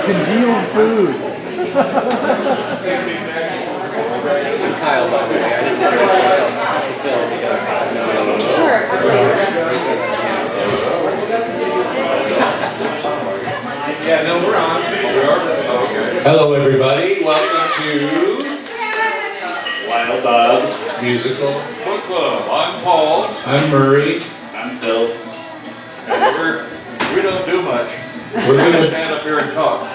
Congealed food. Kyle, by the way, I didn't introduce myself to Phil because Sure, I'm Leesa. Yeah, no, we're on. We are? Okay. Hello, everybody. Welcome to Wild Dogs Musical Book Club. I'm Paul. I'm Murray. I'm Phil. And we don't do much. We're going to stand up here and talk.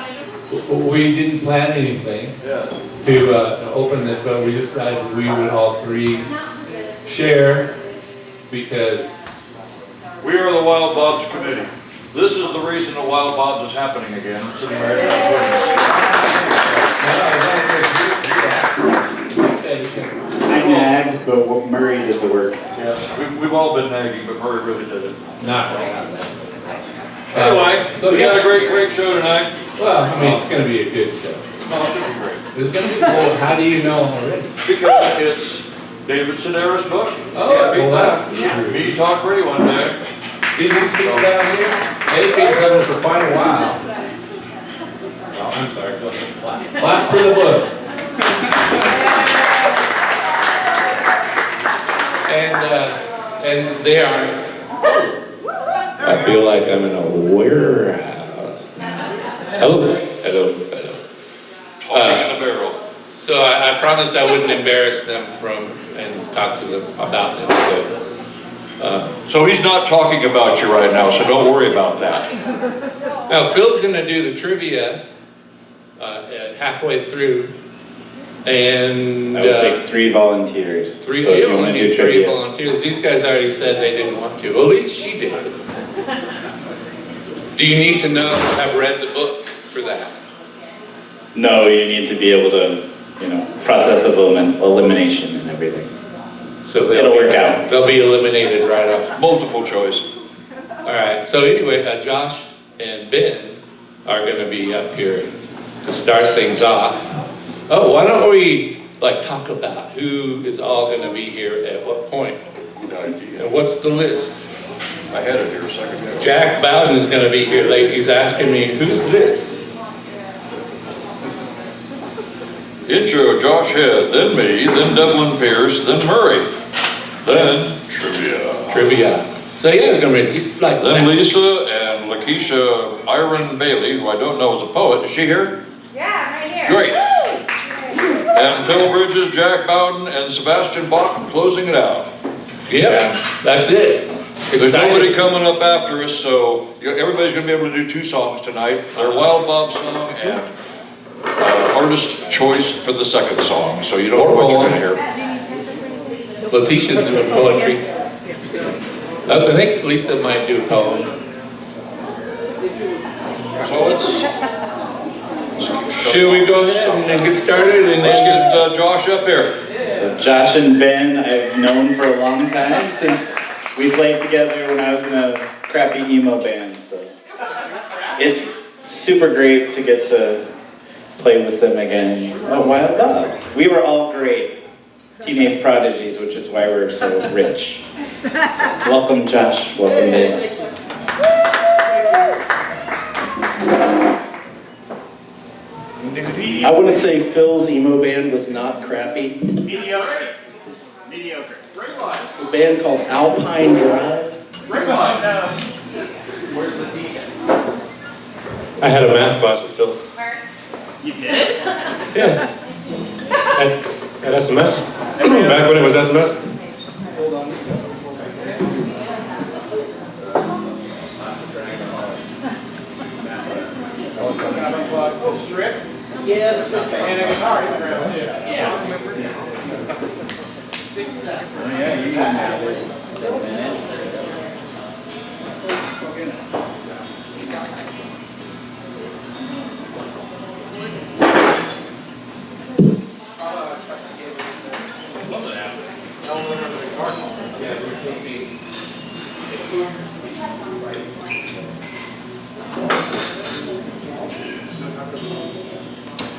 We didn't plan anything to open this, but we decided we would all three share because we are the Wild Bobs Committee. This is the reason the Wild Bobs is happening again. It's in American I nagged, but Murray did the work. Yes, we've all been nagging, but Murray really did it. not right. Anyway, so we got a great show tonight. Well, I mean, it's going to be a good show. Oh, it's going to be great. It's going to be cool. How do you know already? Because it's David Sedaris' book. Oh, well, that's true. Me Talk Radio one day. See these people down here? They've been coming for quite a while. Oh, I'm sorry. Go ahead. Clap for the book. And they are. I feel like I'm in a warehouse. Hello. Talking in the barrel. So I promised I wouldn't embarrass them and talk to them about them. So he's not talking about you right now, so don't worry about that. Now Phil's going to do the trivia halfway through, and I would take 3 volunteers. three. So if You you only want to need do 3 trivia. volunteers. These guys already said they didn't want to. Well, at least she did. Do you need to have read the book for that? No, you need to be able to, process of elimination and everything. So It'll work out. They'll be eliminated right off. Multiple choice. All right. So anyway, Josh and Ben are going to be up here to start things off. Oh, why don't we talk about who is all going to be here at what point? Good idea. And what's the list? I had it here a second ago. Jack Bowden is going to be here late. He's asking me, who's this? Intro, Josh Head, then me, then Devlin Pierce, then Murray, then Trivia. So yeah, it's going to be just like Then Leesa and Lakesha Irene Bailey, who I don't know is a poet. Is she here? Yeah, right here. Great. And Phil Bridges, Jack Bowden, and Sebastian Bach closing it out. Yeah, that's it. There's nobody coming up after us, so everybody's going to be able to do 2 songs tonight. Their Wild Bob song and artist choice for the second song. So you don't know what you're going to hear. Letitia's doing poetry. I think Leesa might do a poem. So let's Should we go ahead and get started? And let's get Josh up here. So Josh and Ben, I've known for a long time since we played together when I was in a crappy emo band. So it's super great to get to play with them again. Oh, Wild Dogs. We were all great teenage prodigies, which is why we're so rich. So welcome, Josh. Welcome, Ben. I want to say Phil's emo band was not crappy. Mediocre. It's a band called Alpine Drive. I had a math class with Phil. You did? Yeah. At SMS. Back when it was SMS. Hold on. Yeah.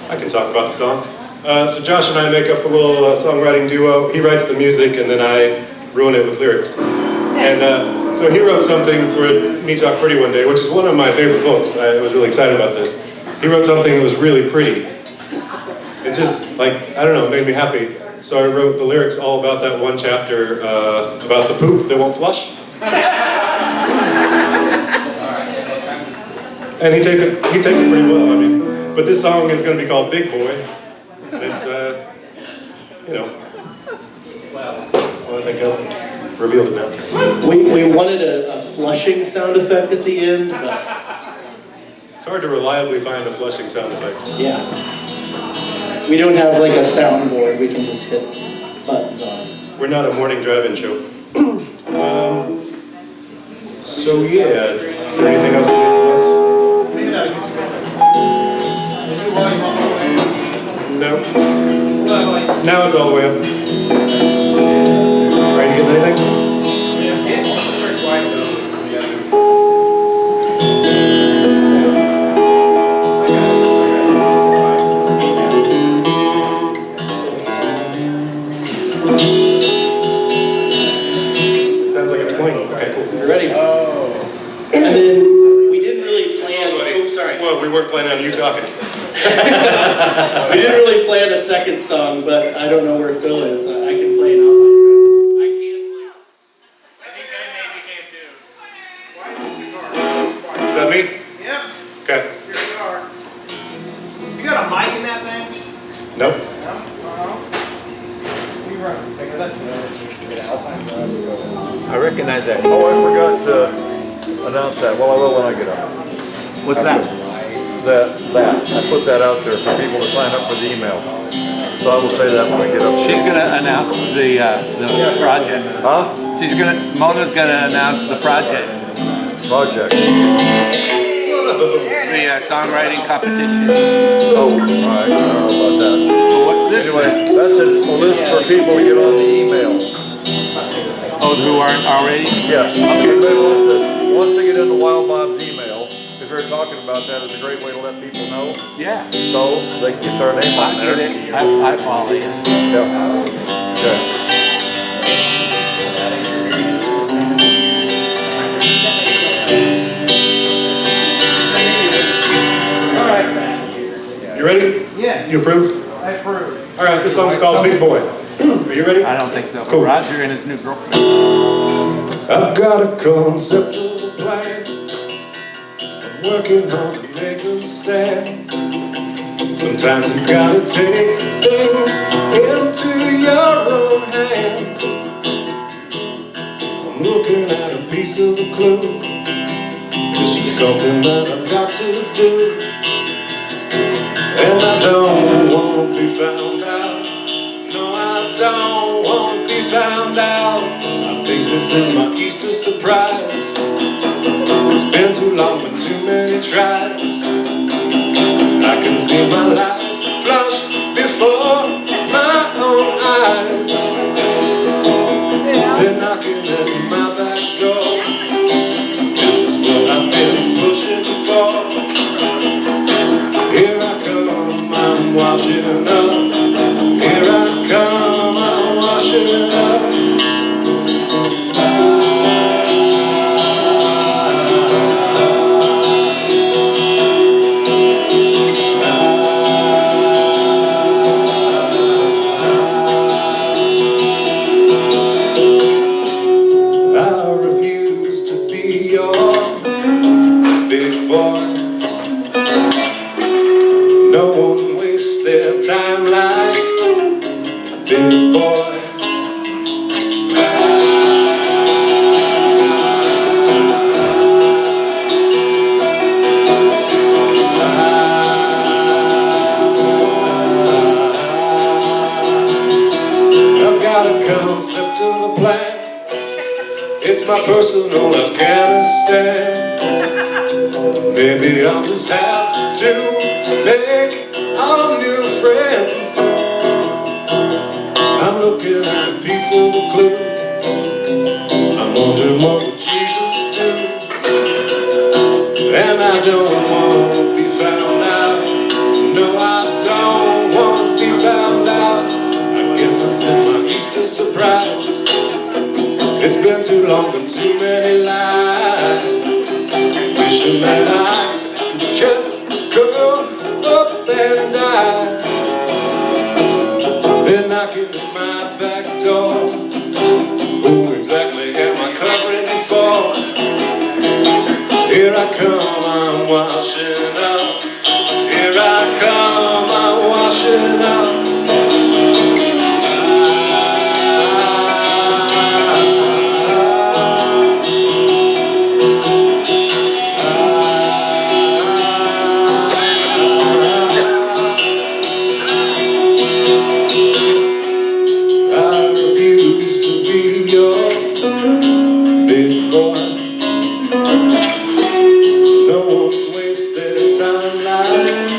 I can talk about the song. So Josh and I make up a little songwriting duo. He writes the music and then I ruin it with lyrics. And so he wrote something for Me Talk Pretty one day, which is one of my favorite books. I was really excited about this. He wrote something that was really pretty. It just, like, I don't know, made me happy. So I wrote the lyrics all about that one chapter about the poop that won't flush. And he takes it pretty well, I mean. But this song is going to be called Big Boy. And it's, you know, well, I think I've revealed it now. We wanted a flushing sound effect at the end, but It's hard to reliably find a flushing sound effect. yeah. We don't have like a soundboard we can just hit buttons on. We're not a morning drive-in show. So yeah, is there anything else you need from us? No. Now it's all the way up. Ready to get anything? Sounds like a twang. Okay, cool. You ready? And then we didn't really plan. Oh, sorry. Well, we weren't planning on you talking. We didn't really plan a second song, but I don't know where Phil is. I can play an outline. I can play. Is that me? Yep, Okay. here we are. You got a mic in that thing? Nope. I recognize that. Oh, I forgot to announce that. Well, I will when I get up. What's that? I put that out there for people to sign up for the email. So I will say that when I get up. She's gonna announce the project. Huh? Mona's gonna announce the project. Project. The songwriting competition. Oh, all right. I don't know about that. Well, what's this? Anyway, that's a list for people to get on the email. Oh, who aren't already? Yes. Anybody wants to get into Wild Bob's email, because they're talking about that, it's a great way to let people know. Yeah. So they can get their name on I there. get it. I follow you. Yeah. Okay. You ready? Yes. You approve? I approve. All right, this song's called Big Boy. Are you ready? I don't think so. Cool. Roger and his new girlfriend. I've got a concept of a plan. I'm working hard to make a stand. Sometimes you gotta take things into your own hands. I'm looking at a piece of a clue. It's just something that I've got to do. And I don't want to be found out. No, I don't want to be found out. I think this is my Easter surprise. It's been too long with too many tries. I can see my life flash before my own eyes. They're knocking at my back door. This is what I've been pushing for. Here I come, I'm washing up. Here I come, I'm washing up. I refuse to be your big boy. No one wastes their time like a big boy. I've got a concept of a plan. It's my personal Afghanistan. Maybe I'll just have to make all new friends. I'm looking at a piece of a clue. I'm wondering what would Jesus do? And I don't want to be found out. No, I don't want to be found out. I guess this is my Easter surprise. It's been too long, been too many lives. Wishing that I could just go up and die. They're knocking at my back door. Who exactly am I covering for? Here I come, I'm washing up. Here I come, I'm washing up. I refuse to be your big boy. No one wastes their time like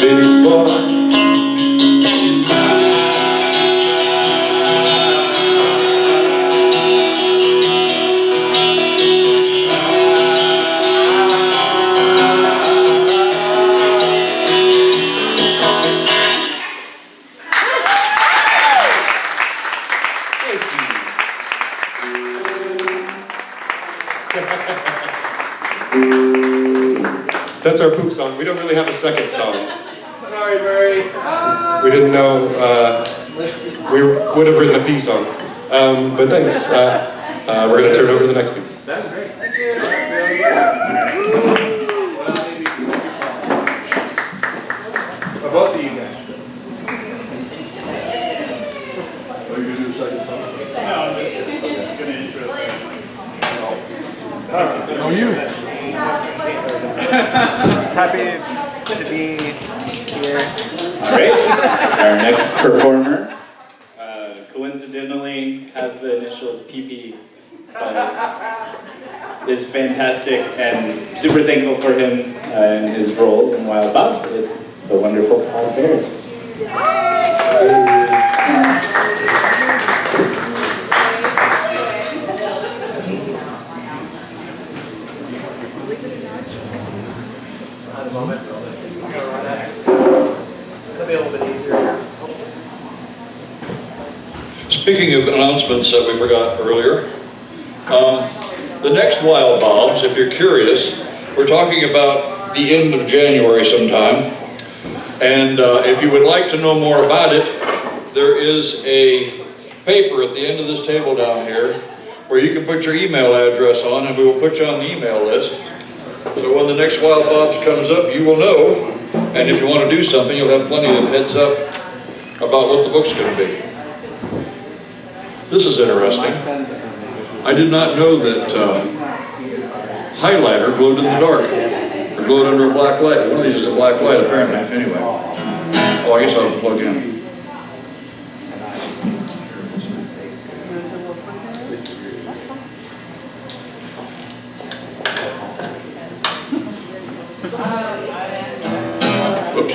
big boy. That's our poop song. We don't really have a second song. Sorry, Murray. We didn't know we would have written a pee song. But thanks. We're going to turn it over to the next people. That was great. Thank you. Both of you guys. Are you gonna do a second song? No, I'm just gonna intro. Oh, you? Happy to be here. All right, our next performer, coincidentally has the initials PP, but is fantastic and super thankful for him in his role in Wild Bobs. It's the wonderful Phariss. Speaking of announcements that we forgot earlier, the next Wild Bobs, if you're curious, we're talking about the end of January sometime. And if you would like to know more about it, there is a paper at the end of this table down here where you can put your email address on, and we will put you on the email list. So when the next Wild Bobs comes up, you will know. And if you want to do something, you'll have plenty of heads up about what the book's going to be. This is interesting. I did not know that highlighter glowed in the dark, or glowed under a black light. One of these is a black light, apparently. Anyway. Oh, I guess I'll plug in. Whoops.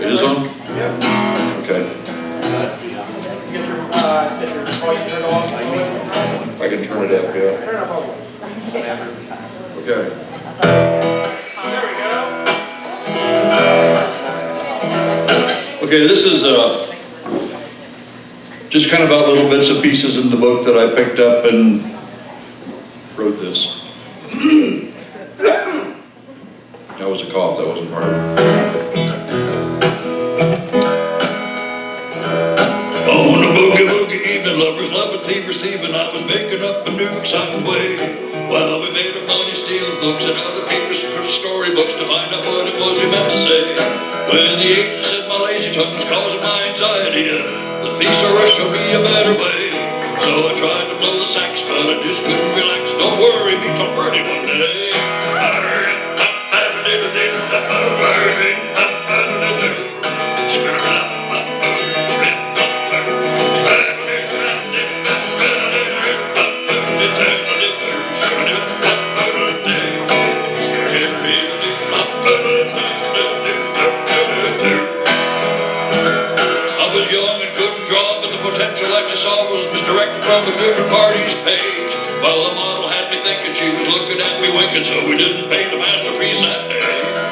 It is on? Yeah. Okay. I can turn it up, yeah. Turn up a Okay. There we go. Okay, this is just kind of about little bits and pieces in the book that I picked up and wrote this. That was a cough, that wasn't part of it. On a boogie woogie evening, lovers loving, receiving, I was making up a new exciting way. While we made our money stealing books and other people's storybooks to find out what it was we meant to say. When the agent said my lazy tongue was causing my anxiety, the thesaurus showed me a better way. So I tried to blow the sax, but I just couldn't relax. Don't worry, me told Bertie one day. Was misdirected from a different party's page. Well, the model had me thinking she was looking at me winking, so we didn't paint the masterpiece that day.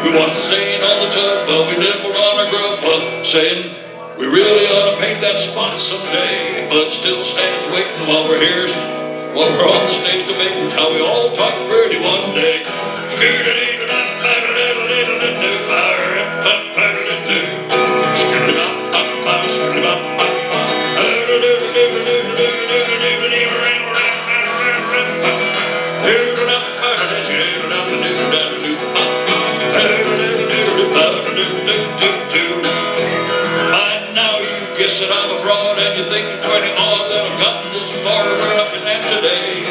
We watched the stain on the tub, but we nibbled on our grub, saying We really ought to paint that spot someday, but still stands waiting while we're here. While we're on the stage debating how we all talk pretty one day. Guess that I'm a fraud and you think it's pretty odd that I've gotten this far where I've been at today.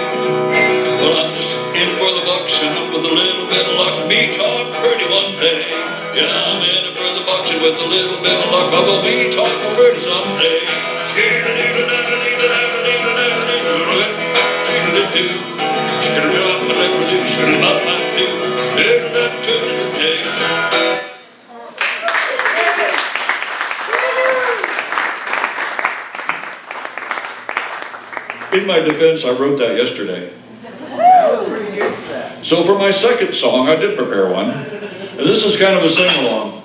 Well, I'm just in for the bucks and with a little bit of luck, me talk pretty one day. Yeah, I'm in it for the bucks and with a little bit of luck, I will be talking pretty someday. In my defense, I wrote that yesterday. So for my second song, I did prepare one. And this is kind of a sing-along.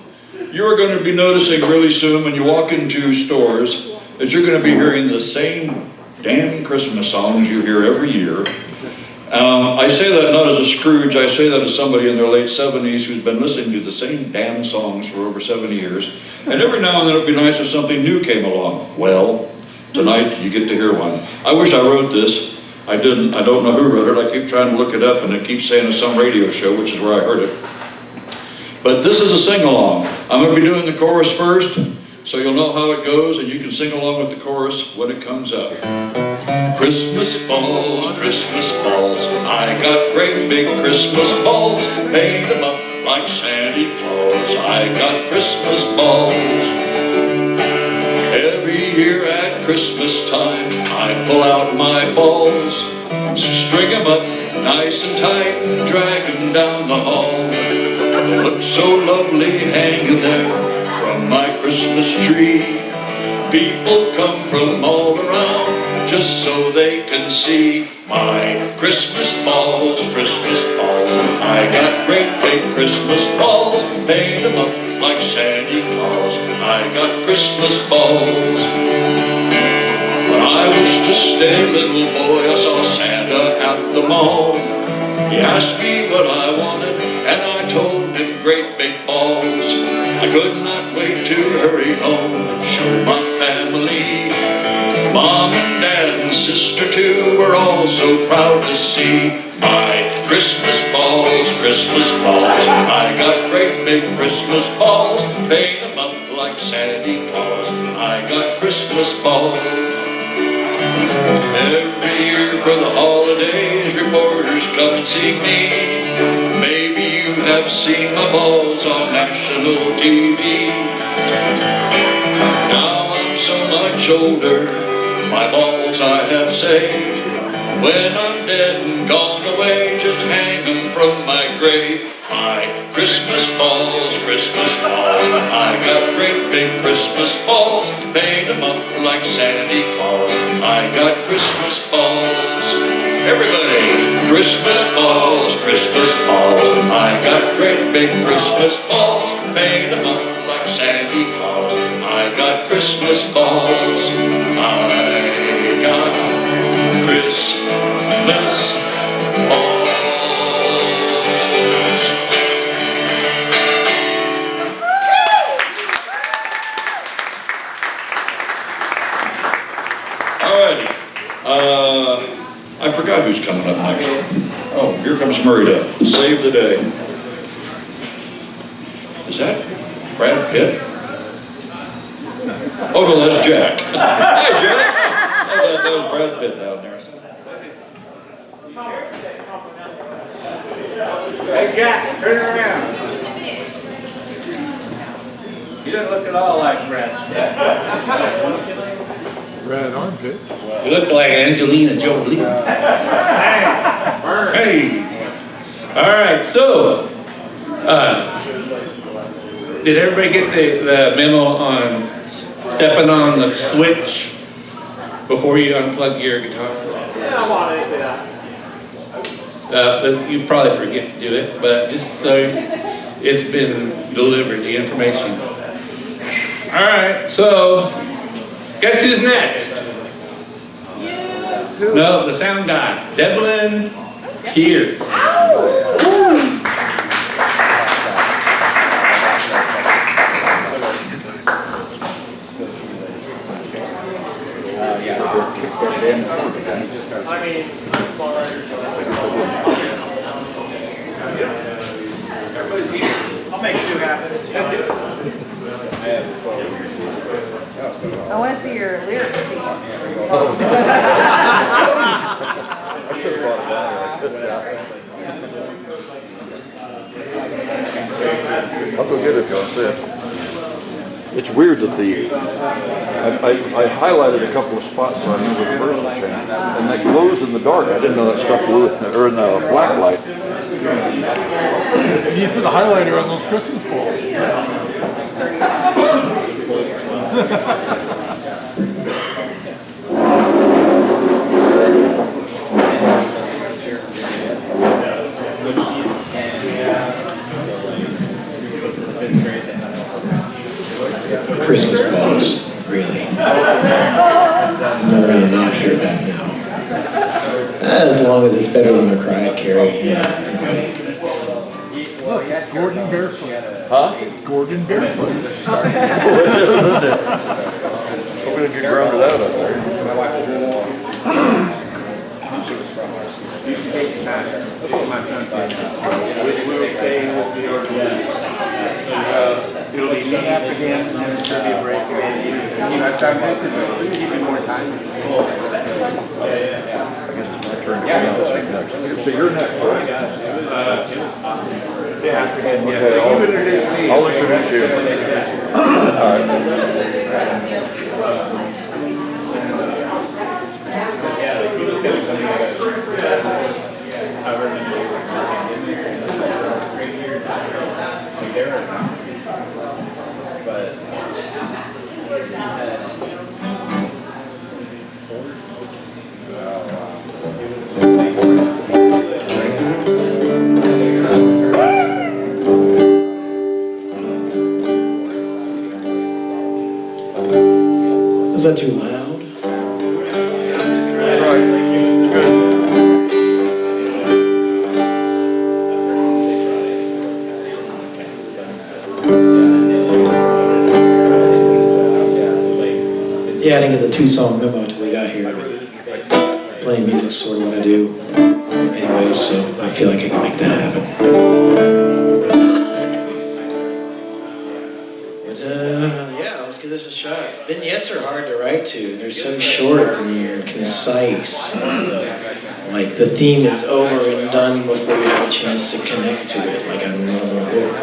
You are going to be noticing really soon when you walk into stores that you're going to be hearing the same damn Christmas songs you hear every year. I say that not as a Scrooge, I say that as somebody in their late 70s who's been listening to the same damn songs for over 70 years. And every now and then it'd be nice if something new came along. Well, tonight you get to hear one. I wish I wrote this. I didn't. I don't know who wrote it. I keep trying to look it up and it keeps saying it's some radio show, which is where I heard it. But this is a sing-along. I'm going to be doing the chorus first, so you'll know how it goes and you can sing along with the chorus when it comes up. Christmas balls, I got great big Christmas balls, paint them up like Santa Claus. I got Christmas balls. Every year at Christmas time, I pull out my balls, string them up nice and tight, drag them down the hall. They look so lovely hanging there from my Christmas tree. People come from all around just so they can see my Christmas balls, I got great big Christmas balls, paint them up like Santa Claus. I got Christmas balls. When I was just a little boy, I saw Santa at the mall. He asked me what I wanted, and I told him great big balls. I could not wait to hurry home, show my family. Mom and Dad and sister too were all so proud to see my Christmas balls, I got great big Christmas balls, paint them up like Santa Claus. I got Christmas balls. Every year for the holidays, reporters come and see me. Maybe you have seen my balls on national TV. Now I'm so much older, my balls I have saved. When I'm dead and gone away, just hang them from my grave. My Christmas balls, I got great big Christmas balls, paint them up like Santa Claus. I got Christmas balls. Everybody, Christmas balls, I got great big Christmas balls, paint them up like Santa Claus. I got Christmas balls. I got Christmas balls. Alrighty. I forgot who's coming up next. Oh, here comes Murray to save the day. Is that Brad Pitt? Oh no, that's Jack. Hi, Jack. I thought that was Brad Pitt down there. Hey Jack, turn around. You don't look at all like Brad. Red armpit. You look like Angelina Jolie. Hey. All right, so did everybody get the memo on stepping on the switch before you unplug your guitar? Yeah, I want it, yeah. But you probably forget to do it, but just so it's been delivered, the information. All right, so guess who's next? No, the sound guy, Devlin Pierce. I'll make two happen. It's fine. I want to see your lyric sheet. I should have thought about it. I'll go get it, John. It's weird that I highlighted a couple of spots so I knew where the person changed, and that glows in the dark. I didn't know that stuff blew or in the black light. You need to put the highlighter on those Christmas balls. Christmas balls, really. I'm gonna not hear that now. As long as it's better than Mariah Carey, you know. Look, it's Gordon Barefoot. Huh? It's Gordon Barefoot. Oh, it is, isn't it? Hoping you grounded out up there. We were staying with the it'll be me after dance and then it's going to be a break again. You guys start moving because we give you more time. So you're next, right? Yeah, Okay, I'll introduce you. All right. Is that too loud? Yeah, I didn't get the 2-song memo until we got here, but playing music's sort of what I do anyway, so I feel like I can make that happen. But yeah, let's give this a shot. Vignettes are hard to write to. They're so short and concise. Like the theme is over and done before you have a chance to connect to it, like a normal book.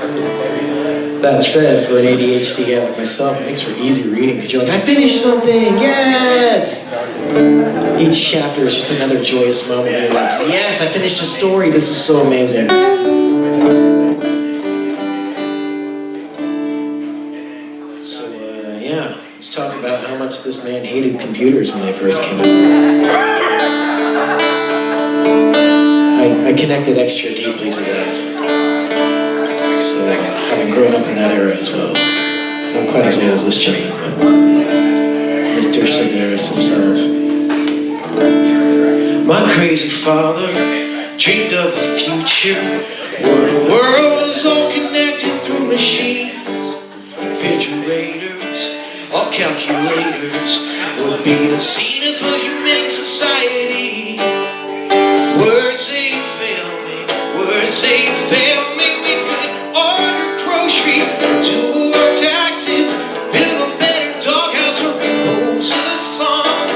That said, for an ADHD guy like myself, it makes for easy reading because you're like, I finished something, yes! Each chapter is just another joyous moment. You're like, yes, I finished a story. This is so amazing. So, yeah, let's talk about how much this man hated computers when they first came out. I connected extra deeply to that. So, having grown up in that era as well. Not quite as old as this gentleman, but it's Mr. Sedaris himself. My crazy father dreamed of a future where the world is all connected through machines. Refrigerators, all calculators would be the scene of a human society. Words they fail me, words they fail me. We could order groceries, do our taxes, build a better doghouse or compose a song.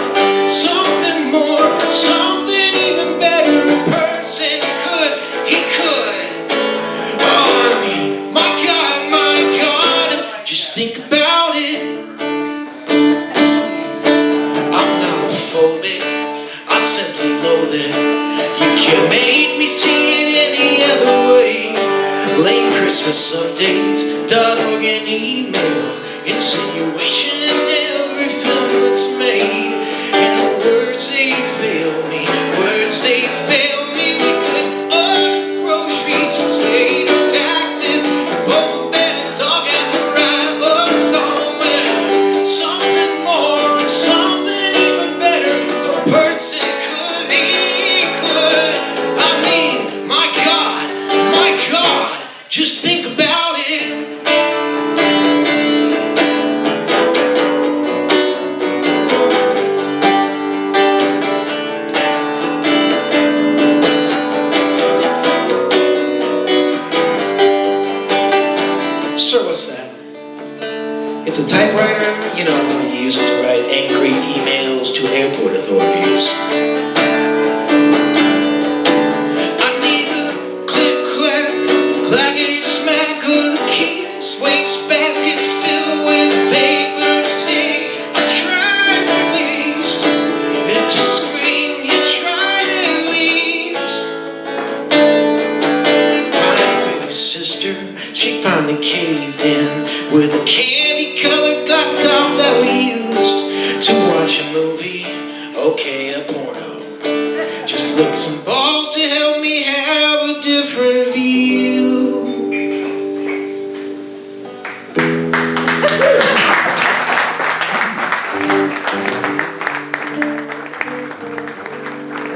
Something more, something even better. A person he could. Oh, I mean, my God, just think about it. I'm not a phobic, I simply loathe it. You can't make me see it any other way. Lame Christmas updates, .org and email, insinuation in every film that's made. And the words they fail me, words they fail me. We could order groceries, pay no taxes, both a bed and dog as a ride or somewhere. It's a typewriter, you know, you use it to write angry emails to airport authorities. I need the click-clack, clackety-smack of the keys, wastebasket filled with paper to see. You tried at least, and to scream, you tried at least. My favorite sister, she finally caved in with a candy-colored laptop that we used to watch a movie, okay, a porno. Just licks and balls to help me have a different view.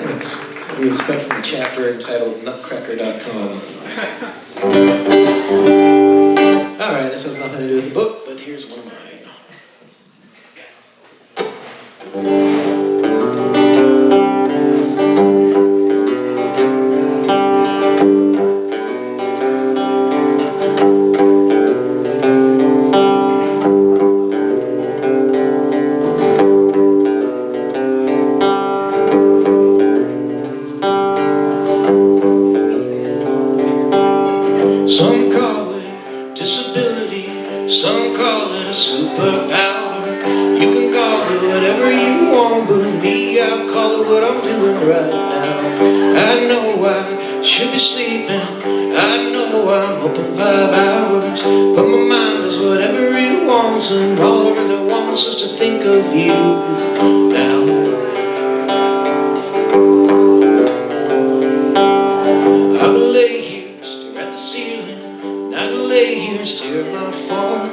That's what we expect from the chapter entitled Nutcracker.com. Alright, this has nothing to do with the book, but here's one of mine. Some call it disability, some call it a superpower. You can call it whatever you want, but me, I'll call it what I'm doing right now. I know I should be sleeping, I know I'm open 5 hours, but my mind does whatever it wants, and all it really wants is to think of you now. I will lay here, stare at the ceiling, and I will lay here and stare at my phone,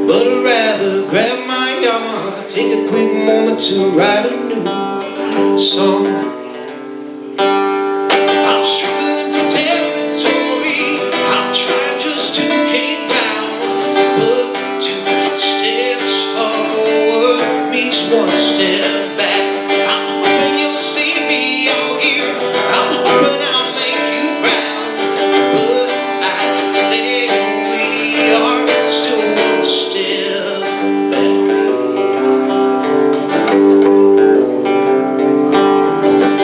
but I'd rather grab my Yamaha, take a quick moment to write a new song. I'm struggling for territory, I'm trying just to gain ground, but 2 steps forward means 1 step back. I'm hoping you'll see me out here, I'm hoping I'll make you proud, but I think we are still 1 step back.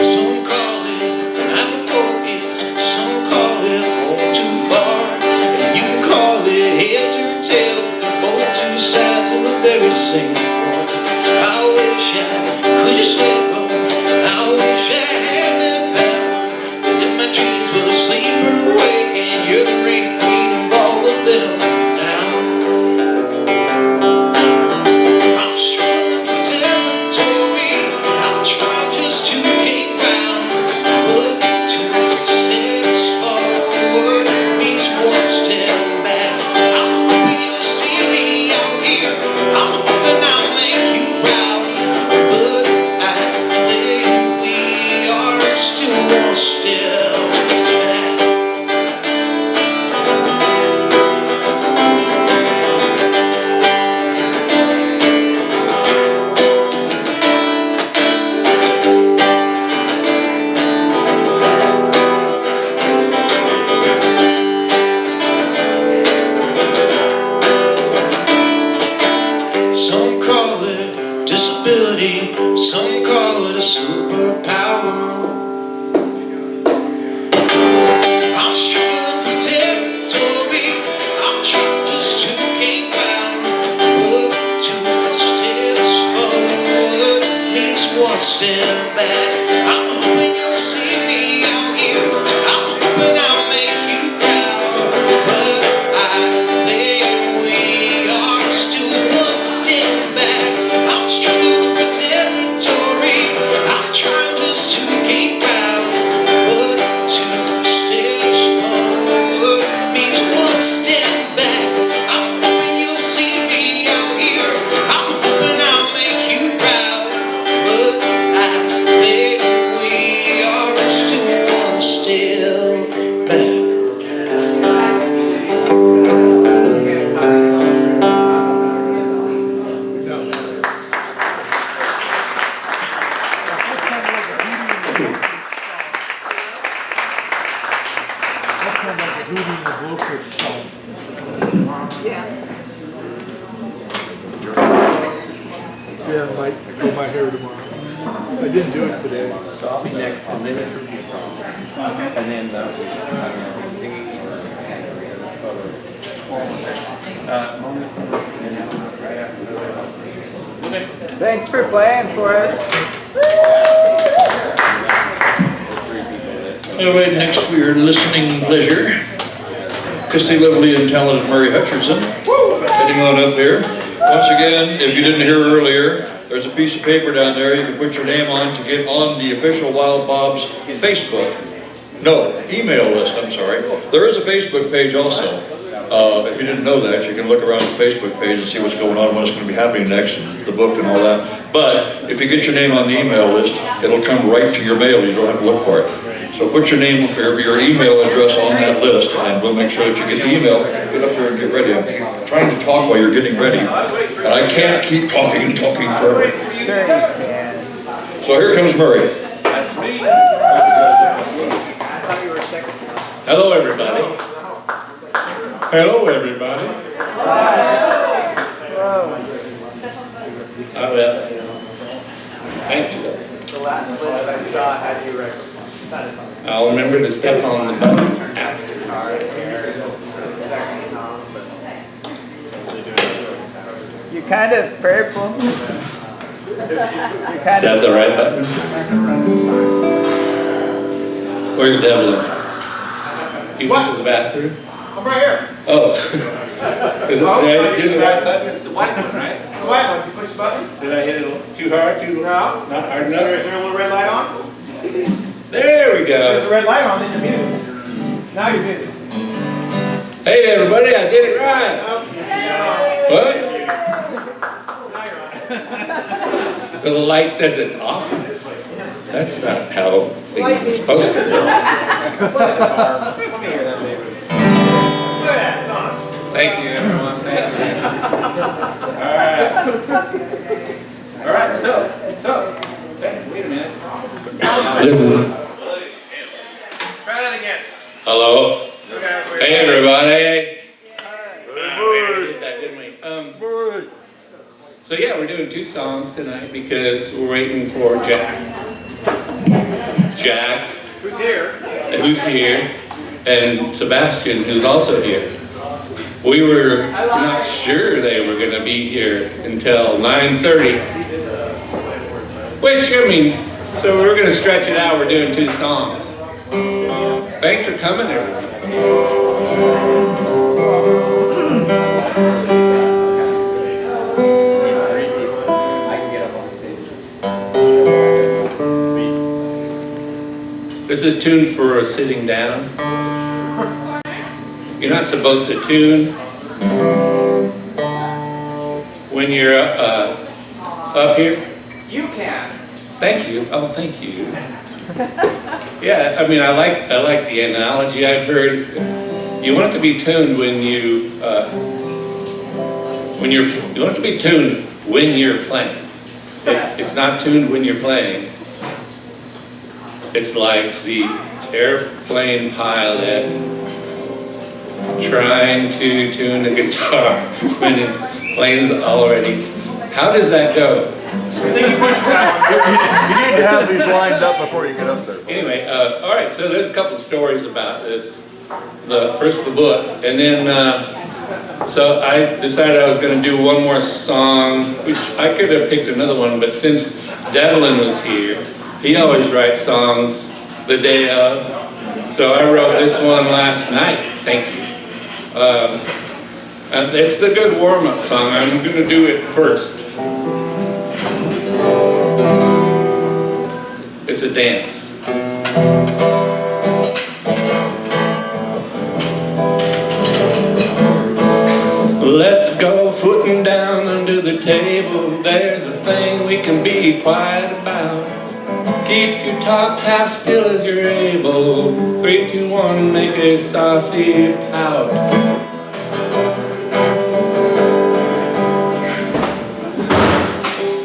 Some call it I'm a focus, some call it going too far, and you can call it heads or tails, they're both 2 sides of the very same coin. I wish I could just let it go, I wish I had that power, and then my dreams will sleep or awake, and you're the reigning queen of all of them now. I'm struggling for territory, I'm trying just to gain ground, but 2 steps forward means 1 step back. I'm hoping you'll see me out here, I'm hoping I'll make you proud, but I think we are still 1 step back. Some call it disability, some call it a superpower. I'm struggling for territory, I'm trying just to gain ground, but 2 steps forward means 1 step back. I'm hoping you'll see me out here, I'm hoping I'll make you proud, but I think we are still 1 step back. I'm struggling for territory, I'm trying just to gain ground, but 2 steps forward means 1 step back. I'm hoping you'll see me out here, I'm hoping I'll make you proud, but I think we are still 1 step back. That sounds like a Hootie and the Blowfish song. Yeah. Yeah, I might grow my hair tomorrow. I didn't do it today. So I'll be next, and then interview song. And then singing or this photo. Thanks for playing for us. All right, next we are listening pleasure. It's the lovely and talented Murray Hutcherson. Heading on up here. Once again, if you didn't hear earlier, there's a piece of paper down there you can put your name on to get on the official Wild Bob's Facebook. No, email list, I'm sorry. There is a Facebook page also. If you didn't know that, you can look around the Facebook page and see what's going on, what's going to be happening next, and the book and all that. But if you get your name on the email list, it'll come right to your mail. You don't have to look for it. So put your name or your email address on that list, and we'll make sure that you get the email. Get up there and get ready. I'm trying to talk while you're getting ready, and I can't keep talking and talking forever. Sure you can. So here comes Murray. Hello, everybody. Hello, everybody. Oh, well. Thank you. The last list I saw had you recommend. I'll remember to step on the button after. You're kind of purple. Is that the right button? Where's Devlin? He went to the bathroom? I'm right here. Oh. Is it, did I do the right button? It's the white one, right? The white one. You push the button? Did I hit it too hard? Not hard enough? Is there a little red light on? There we There's a go. red light on, then you're muted. Now you're muted. Hey, everybody, I did it right. What? So the light says it's off? That's not how things are supposed to be. Let me hear that, David. Look at that, it's on. Thank you, everyone. Thank you. All right, so, wait a minute. Listen. Try that again. Hello. Look at it. Hey, everybody. So yeah, we're doing 2 songs tonight because we're waiting for Jack. Who's here? Who's here, and Sebastian, who's also here. We were not sure they were going to be here until 9:30. Which, I mean, so we're going to stretch it out. We're doing 2 songs. Thanks for coming, everyone. This is tuned for sitting down. You're not supposed to tune when you're up here. You can. Thank you. Oh, thank you. Yeah, I mean, I like the analogy I've heard. You want it to be tuned when you want it to be tuned when you're playing. It's not tuned when you're playing. It's like the airplane pilot trying to tune the guitar when the plane's already. How does that go? You need to have these lined up before you get up there. Anyway, all right, so there's a couple stories about this. First the book, and then, so I decided I was going to do one more song, which I could have picked another one, but since Devlin was here, he always writes songs the day of, so I wrote this one last night. Thank you. It's the good warm-up song. I'm going to do it first. It's a dance. Let's go footing down under the table. There's a thing we can be quiet about. Keep your top half still as you're able. 3, 2, 1, make a saucy pout.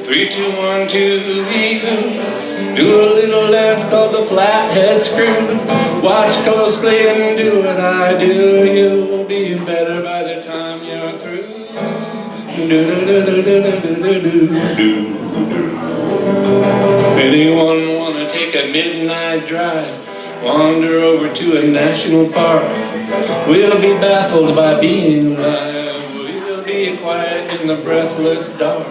3, 2, 1, 2, do a little dance called the flathead screw. Watch closely and do what I do. You'll be better by the time you're through. Anyone wanna take a midnight drive? Wander over to a national park. We'll be baffled by being alive. We'll be quiet in the breathless dark.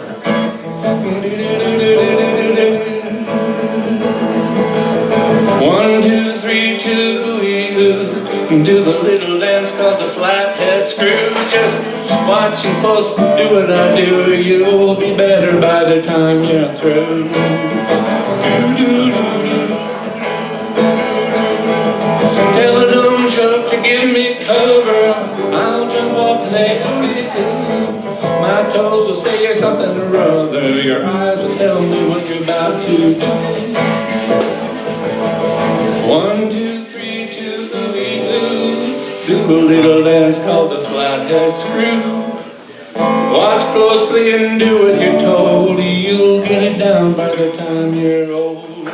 1, 2, 3, 2, we do the little dance called the flathead screw. Just watch and close, do what I do. You'll be better by the time you're through. Tell a dumb joke to give me cover. I'll jump off and say ooh-dee-doo. My toes will say you're something or other. Your eyes will tell me what you're about to do. 1, 2, 3, 2, do a little dance called the flathead screw. Watch closely and do what you're told. You'll get it down by the time you're old. 1,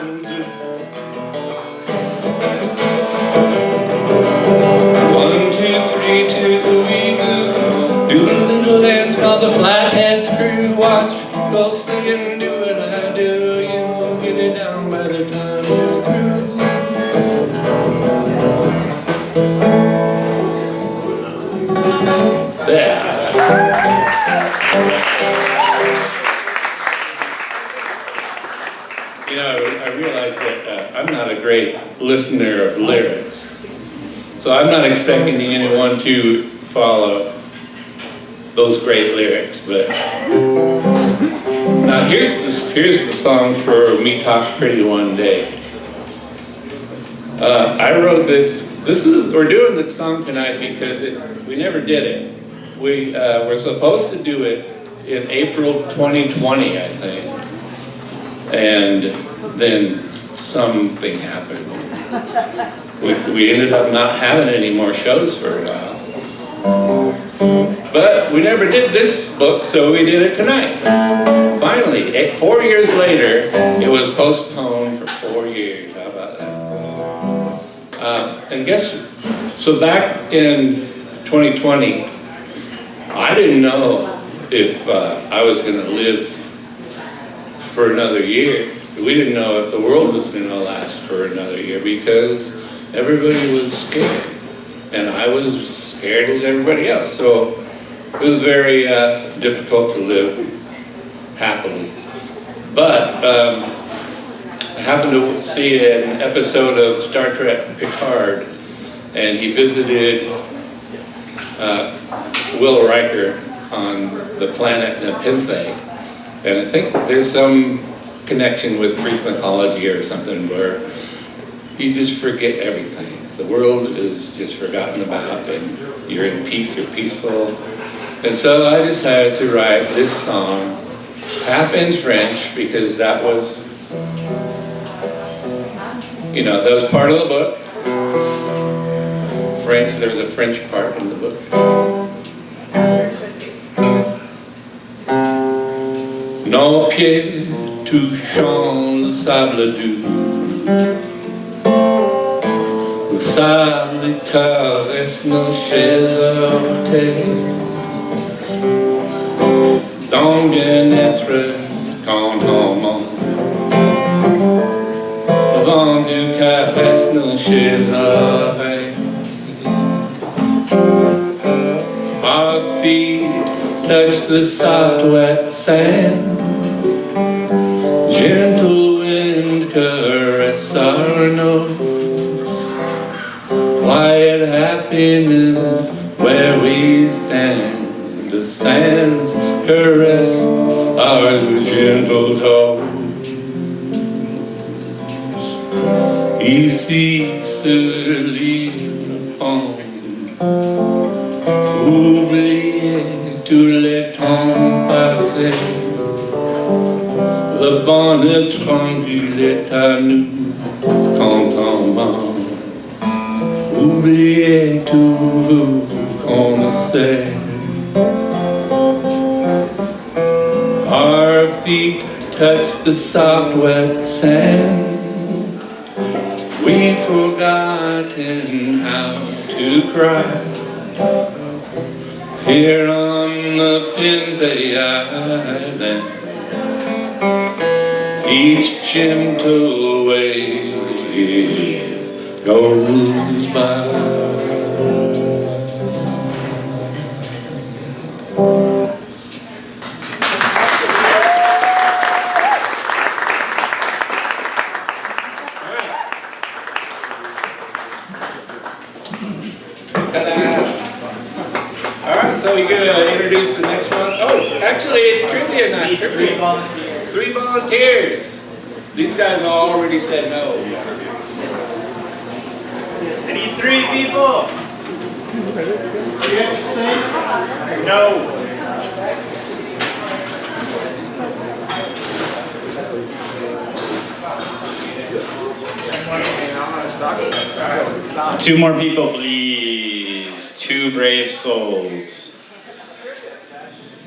2, 3, 2, do a little dance called the flathead screw. Watch closely and do what I do. You'll get it down by the time you're through. You know, I realized that I'm not a great listener of lyrics, so I'm not expecting anyone to follow those great lyrics. But now here's the song for Me Talk Pretty One Day. I wrote this. We're doing this song tonight because we never did it. We were supposed to do it in April 2020, I think. And then something happened. We ended up not having any more shows for a while. But we never did this book, so we did it tonight. Finally, 4 years later, it was postponed for 4 years. How about that? And so back in 2020, I didn't know if I was going to live for another year. We didn't know if the world was going to last for another year because everybody was scared. And I was scared as everybody else. So it was very difficult to live happily. But I happened to see an episode of Star Trek Picard, and he visited Will Riker on the planet Nepenthe. And I think there's some connection with Greek mythology or something where you just forget everything. The world is just forgotten about and you're in peace, you're peaceful. And so I decided to write this song, half in French, because that was, that was part of the book. French, there's a French part in the book. Nos pieds touchant le sable doux, le sable caresse nos chaises orteils, dans le bien-être quand on monte, le vent du caresse nos chaises oreilles. Our feet touch the soft wet sand. Gentle wind caress our nose. Quiet happiness where we stand. The sands caress our gentle toes. Ici sur l'île fond, oubliez tous les temps passés. Le bonheur tranquille est à nous quand on ment. Oubliez tout vous qu'on le sait. Our feet touch the soft wet sand. We've forgotten how to cry. Here on the in the island. Each gentle wave goes by. Alright, so we're gonna introduce the next one. Oh, actually it's trivia night. Three volunteers. These guys already said no. I need 3 people. Do you have to sing? No. Two more people, please. 2 brave souls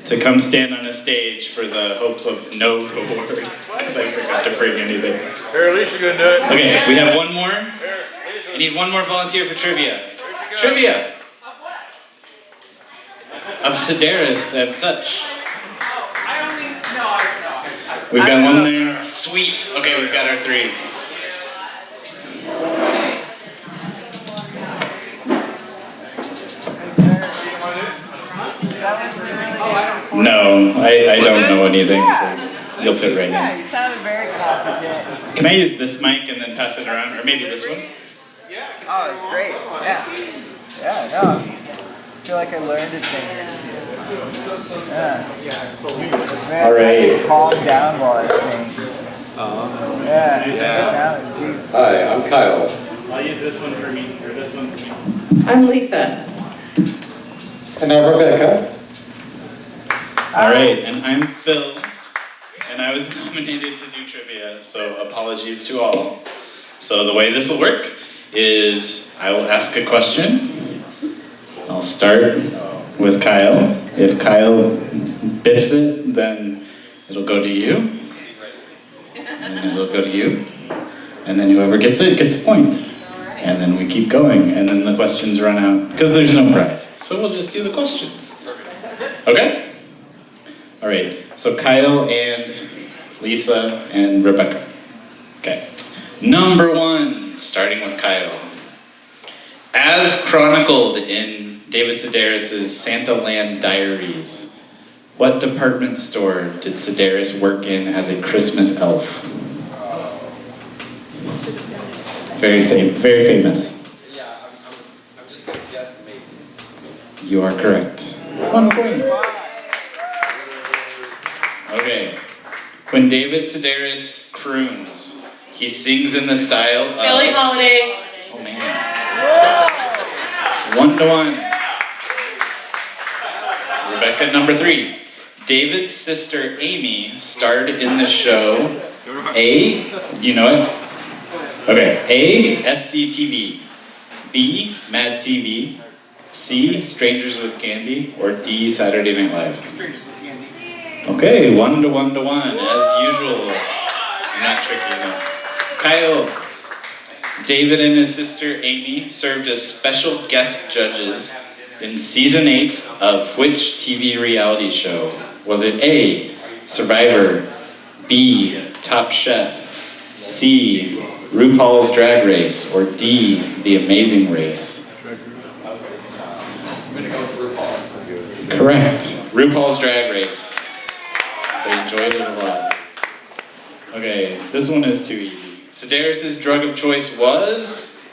to come stand on a stage for the hope of no reward, because I forgot to bring anything. Here, Leesa gonna do it. Okay, we have one more. I need one more volunteer for trivia. Trivia of Sedaris and such. We've got one there. Sweet. Okay, we've got our 3. No, I don't know anything, so you'll fit right Yeah, in. you sounded very competent. Can I use this mic and then pass it around, or maybe this one? Oh, it's great. Yeah. Yeah, no. I feel like I learned a thing or two. Yeah. Man, All right. I can calm down while I sing. Yeah. Hi, I'm Kyle. I'll use this one for me, or this one for me. I'm Leesa. And I'm Rebecca. All right, and I'm Phil, and I was nominated to do trivia, so apologies to all. So the way this will work is I will ask a question. I'll start with Kyle. If Kyle biffs it, then it'll go to you, and it'll go to you, and then whoever gets it gets a point. And then we keep going, and then the questions run out, because there's no prize. So we'll just do the questions. Okay? All right, so Kyle and Leesa and Rebecca. Okay. Number 1, starting with Kyle. As chronicled in David Sedaris' Santa Land Diaries, what department store did Sedaris work in as a Christmas elf? Very famous. Yeah, I'm just gonna guess Macy's. You are correct. 1 point. Okay. When David Sedaris croons, he sings in the style of... Billie Holiday. Oh man. 1-1. Rebecca, number 3. David's sister Amy starred in the show A, you know it? Okay, A, SCTV, B, Mad TV, C, Strangers with Candy, or D, Saturday Night Live? Okay, 1-1, as usual. You're not tricky enough. Kyle, David and his sister Amy served as special guest judges in season 8 of which TV reality show? Was it A, Survivor, B, Top Chef, C, RuPaul's Drag Race, or D, The Amazing Race? I'm gonna go with RuPaul. Correct. RuPaul's Drag Race. They enjoyed it a lot. Okay, this one is too easy. Sedaris' drug of choice was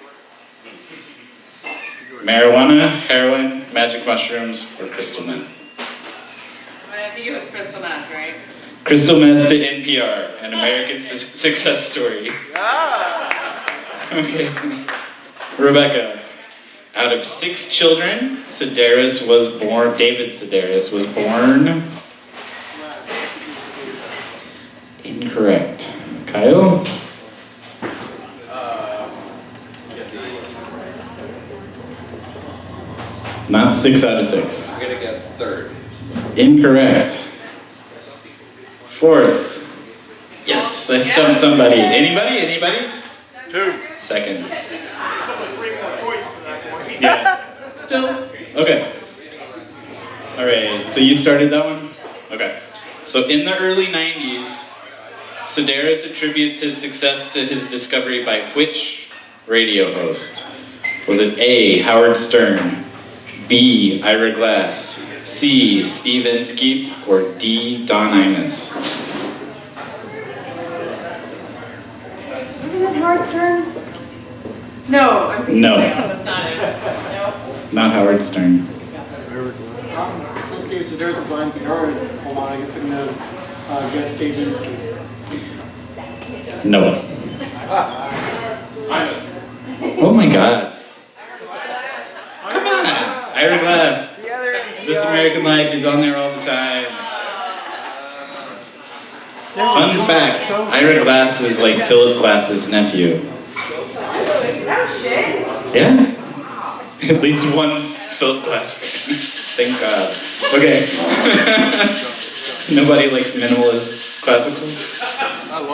marijuana, heroin, magic mushrooms, or crystal meth. I think it was crystal meth, right? Crystal meth to NPR, an American success story. Okay. Rebecca, out of 6 children, David Sedaris was born... Incorrect. Kyle? Let's see. Not 6 out of 6. I'm gonna guess 3rd. Incorrect. 4th. Yes, I stumped somebody. Anybody? 2. 2nd. Yeah. Still. Okay. All right, so you started that one? Okay. So in the early 90s, Sedaris attributes his success to his discovery by which radio host? Was it A, Howard Stern, B, Ira Glass, C, Steve Inskeep, or D, Don Imus? Wasn't it Howard Stern? No, I'm thinking No. that's not it. No. Not Howard Stern. Since David Sedaris is on guitar, hold on, I guess I'm gonna guess Dave Inskeep. No. Imus. Oh my god. Come on! Ira Glass. This American Life, he's on there all the time. Fun fact, Ira Glass is like Philip Glass's nephew. Yeah? At least one Philip Glass fan. Thank God. Okay. Nobody likes minimalist classical?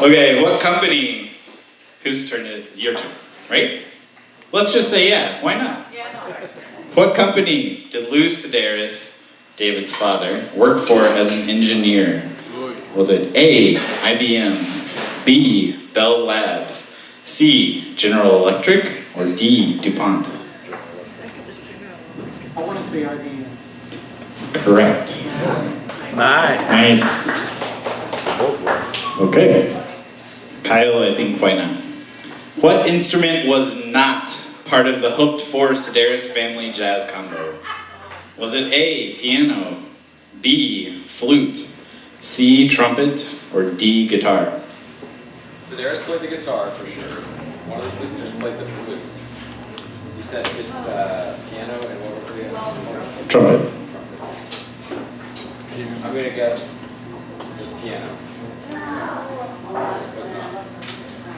Okay, what company? Whose turn is it? Your turn, right? Let's just say yeah, why not? What company did Lou Sedaris, David's father, work for as an engineer? Was it A, IBM, B, Bell Labs, C, General Electric, or D, DuPont? I want to say IBM. Correct. Nice. Okay. Kyle, I think why not? What instrument was not part of the hoped-for Sedaris family jazz combo? Was it A, piano, B, flute, C, trumpet, or D, guitar? Sedaris played the guitar for sure. One of the sisters played the flute. You said it's piano and what was the other? Trumpet. I'm gonna guess the piano. It's not.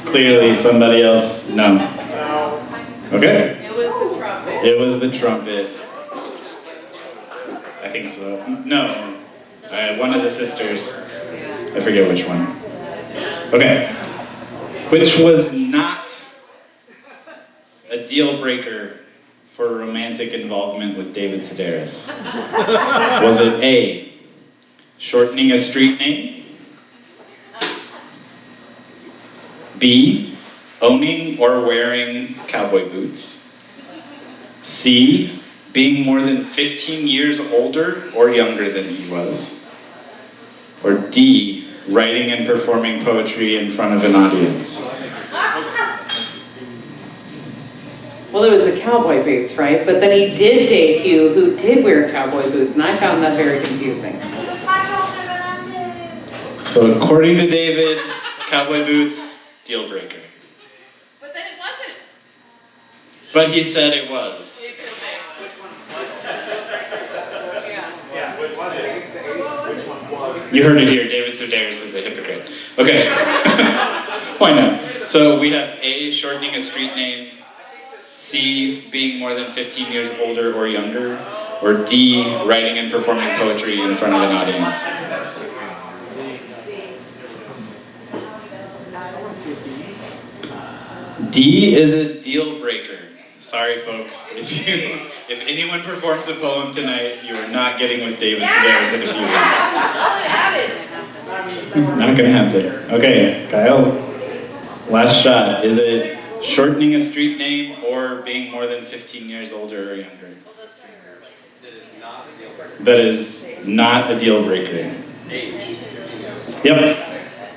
Clearly somebody else, no. Okay. It was the trumpet. It was the trumpet. I think so. No. One of the sisters. I forget which one. Okay. Which was not a deal breaker for romantic involvement with David Sedaris? Was it A, shortening a street name? B, owning or wearing cowboy boots? C, being more than 15 years older or younger than he was? Or D, writing and performing poetry in front of an audience? Well, it was the cowboy boots, right? But then he did date you who did wear cowboy boots, and I found that very confusing. So according to David, cowboy boots, deal breaker. But then it wasn't. But he said it was. You heard it here, David Sedaris is a hypocrite. Okay. Why not? So we have A, shortening a street name, C, being more than 15 years older or younger, or D, writing and performing poetry in front of an audience. D is a deal breaker. Sorry folks, if anyone performs a poem tonight, you are not getting with David Sedaris in a few weeks. Not gonna happen. Okay, Kyle, last shot. Is it shortening a street name or being more than 15 years older or younger? That is not a deal breaker. Age. Yep.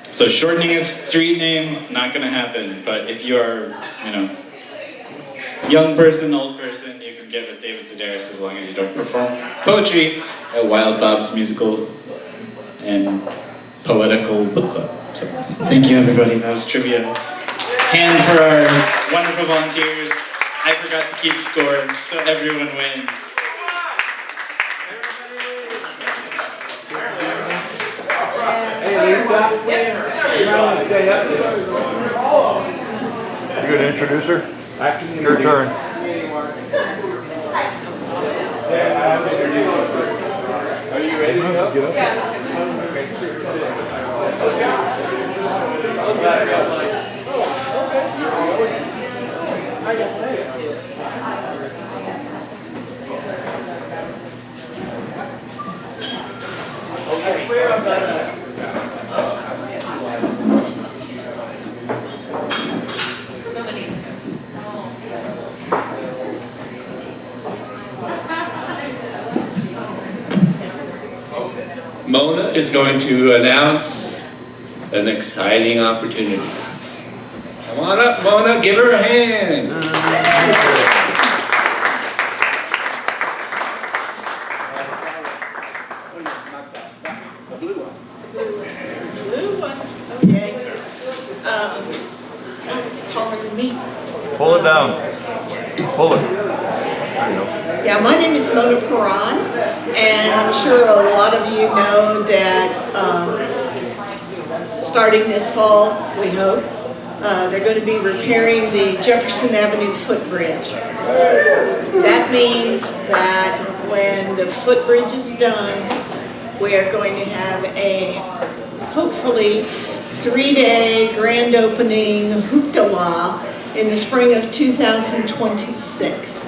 So shortening a street name, not gonna happen. But if you are, young person, old person, you can get with David Sedaris as long as you don't perform poetry at Wild Bob's Musical and Poetical Book Club. So thank you everybody, that was trivia. Hand for our wonderful volunteers. I forgot to keep score, so everyone wins. Hey Lisa, you might want to stay up there. You gonna introduce her? It's your turn. Are you ready to go? Get up. Mona is going to announce an exciting opportunity. Come on up, Mona, give her a hand. Blue one, okay. It's taller than me. Pull it down. Pull it. There you go. Yeah, my name is Mona Paran, and I'm sure a lot of you know that starting this fall, we hope, they're going to be repairing the Jefferson Avenue footbridge. That means that when the footbridge is done, we are going to have a, hopefully, 3-day grand opening hoopla in the spring of 2026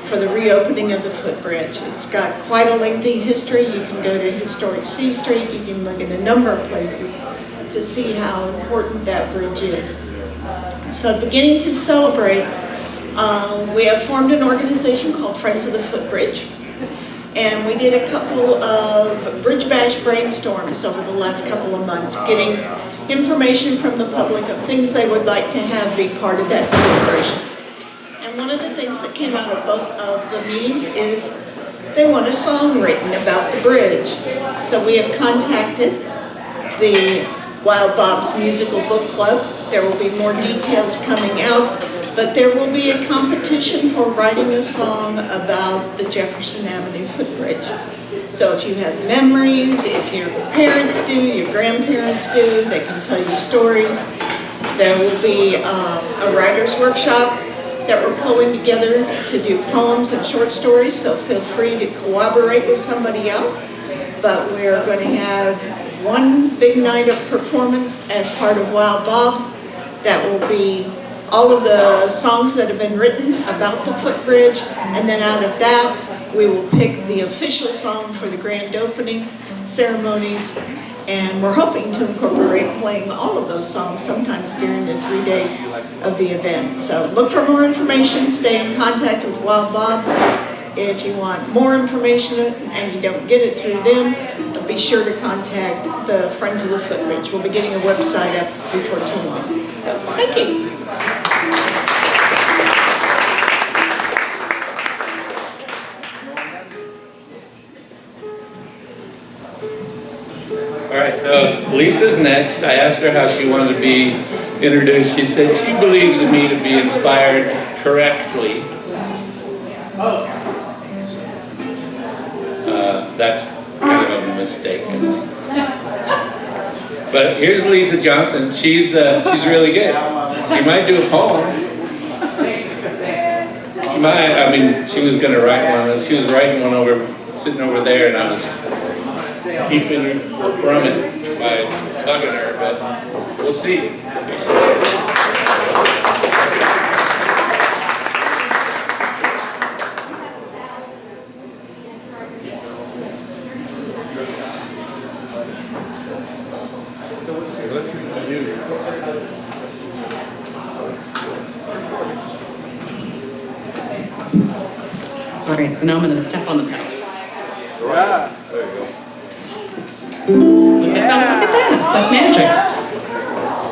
for the reopening of the footbridge. It's got quite a lengthy history. You can go to Historic C Street. You can look at a number of places to see how important that bridge is. So beginning to celebrate, we have formed an organization called Friends of the Footbridge. And we did a couple of Bridge Bash brainstorms over the last couple of months, getting information from the public of things they would like to have be part of that celebration. And one of the things that came out of both of the meetings is they want a song written about the bridge. So we have contacted the Wild Bob's Musical Book Club. There will be more details coming out, but there will be a competition for writing a song about the Jefferson Avenue footbridge. So if you have memories, if your parents do, your grandparents do, they can tell you stories. There will be a writer's workshop that we're pulling together to do poems and short stories, so feel free to cooperate with somebody else. But we're going to have one big night of performance as part of Wild Bob's. That will be all of the songs that have been written about the footbridge, and then out of that, we will pick the official song for the grand opening ceremonies, and we're hoping to incorporate playing all of those songs sometimes during the 3 days of the event. So look for more information, stay in contact with Wild Bob's. If you want more information and you don't get it through them, be sure to contact the Friends of the Footbridge. We'll be getting a website up before too long. So thank you. All right, so Lisa's next. I asked her how she wanted to be introduced. She said she believes in me to be inspired correctly. That's kind of a mistake, I think. But here's Leesa Johnson. She's really good. She might do a poem. She might. I mean, she was going to write one. She was writing one sitting over there, and I was keeping her from it by bugging her, but we'll see. All right, so now I'm going to step on the pedal. Yeah. There you go. Look at that, it's like magic.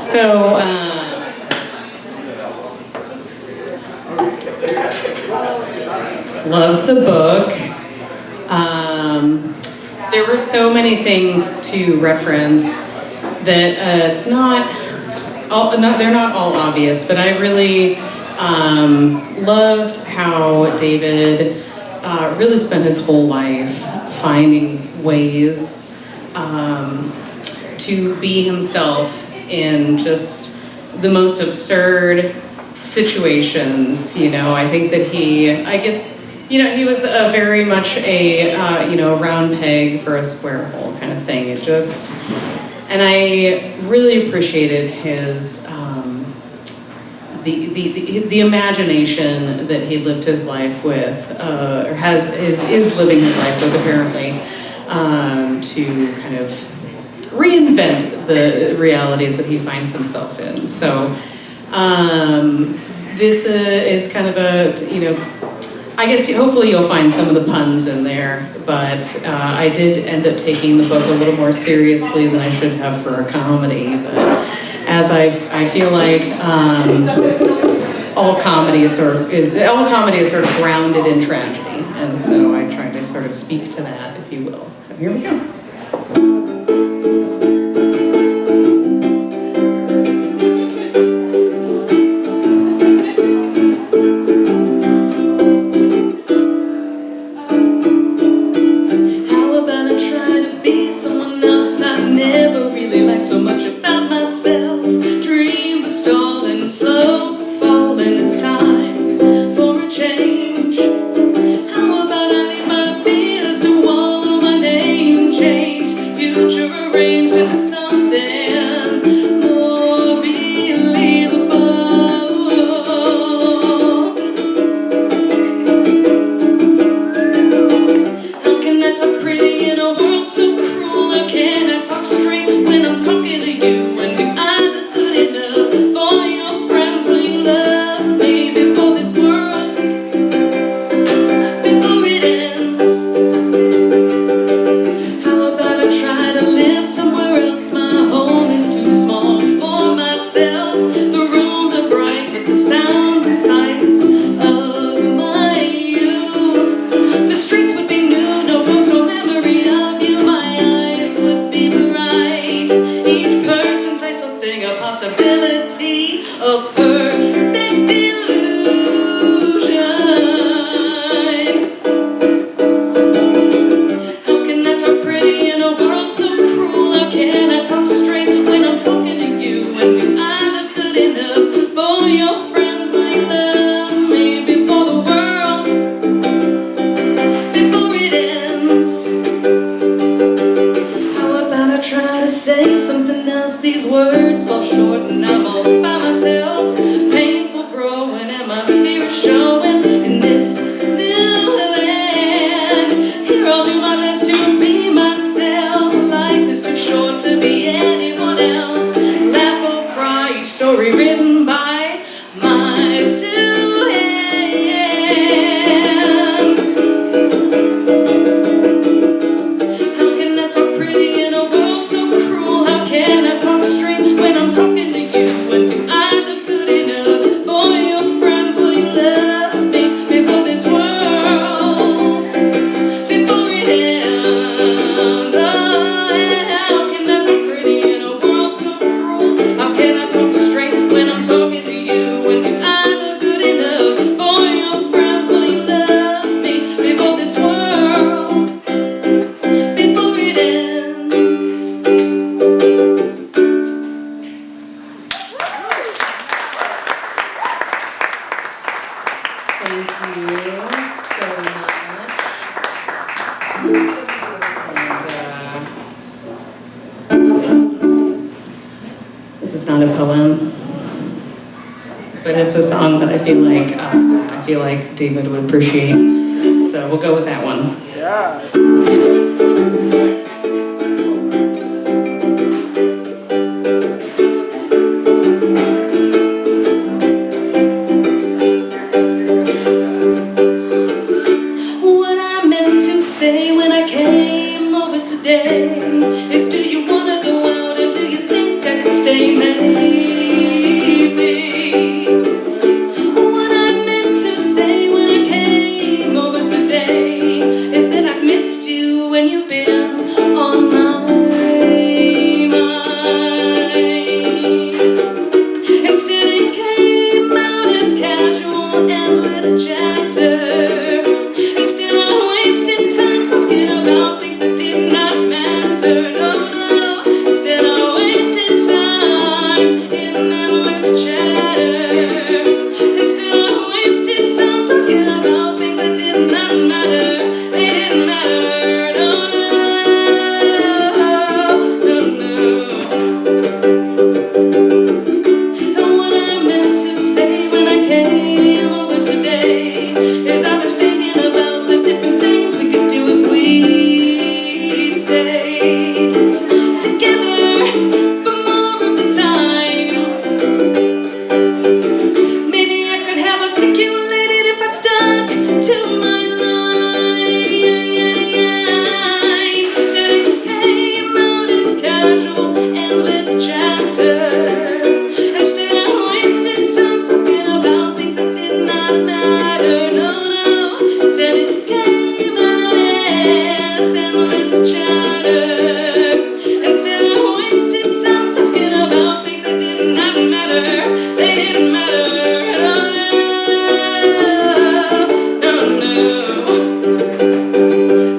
So, loved the book. There were so many things to reference that it's they're not all obvious, but I really loved how David really spent his whole life finding ways to be himself in just the most absurd situations. You know, I think that he was very much a round peg for a square hole kind of thing. And I really appreciated his the imagination that he lived his life with, or is living his life with apparently, to kind of reinvent the realities that he finds himself in. So this is kind of I guess hopefully you'll find some of the puns in there, but I did end up taking the book a little more seriously than I should have for a comedy. But as I feel like all comedy is sort of grounded in tragedy, and so I try to sort of speak to that, if you will. So here we go. So much about myself, dreams are stalling, slow falling, it's time for a change. How about I leave my fears to wallow, my name changed, future arranged into something more believable. How can I talk pretty in a world so cruel? How can I talk straight when I'm talking to you? And do I look good enough for your friends? Will you love me before this world, before it ends? How about I try to live somewhere else? My home is too small for myself. The rooms are bright with the sounds and sights of my youth. The streets would be new, no ghost, no memory of you. My eyes would be bright. Each person plays something, a possibility, a perfect illusion. How can I talk pretty in a world so cruel? How can I talk straight when I'm talking to you? And do I look good enough for your friends? Will you love me before the world, before it ends? How about I try to say something else? These words fall short and I'm all by myself. Painful growing and my fear is showing in this new land. Here I'll do my best to be myself. Life is too short to be anyone else. Laugh or cry, each story written by my two hands. How can I talk pretty in a world so cruel? How can I talk straight when I'm talking to you? And do I look good enough for your friends? Will you love me before this world, before it ends? Oh, how can I talk pretty in a world so cruel? How can I talk straight when I'm talking to you? And do I look good enough for your friends? Will you love me before this world, before it ends? Thank you so much. This is not a poem, but it's a song that I feel like David would appreciate. So we'll go with that one. Yeah. What I meant to say when I came over today is, do you wanna go out and do you think I could stay? Maybe. What I meant to say when I came over today is that I've missed you when you've been to my life. Instead it came out as casual, endless chatter. Instead I wasted time talking about things that did not matter. No, no. Instead it came out as endless chatter. Instead I wasted time talking about things that did not matter. They didn't matter at all. No, no.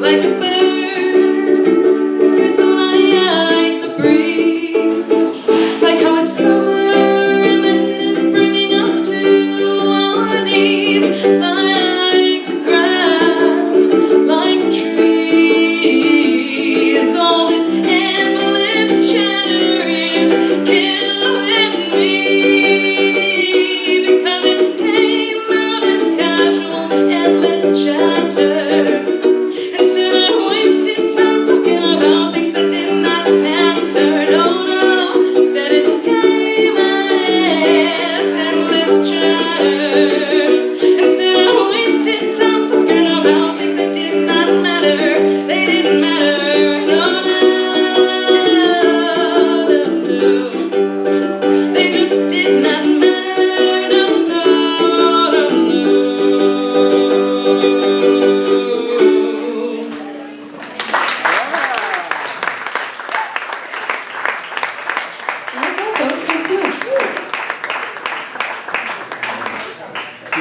Like the birds, like the breeze, like how it's summer and the heat is bringing us to our knees. Like the grass, like the trees, all this endless chatter is killing me, because it came out as casual, endless chatter. Instead I wasted time talking about things that did not matter. No, no. Instead it came as endless chatter. Instead I wasted time talking about things that did not matter. They didn't matter. No, no, no, no. They just did not matter. No, no, no, no. That's all, folks. Thanks so much.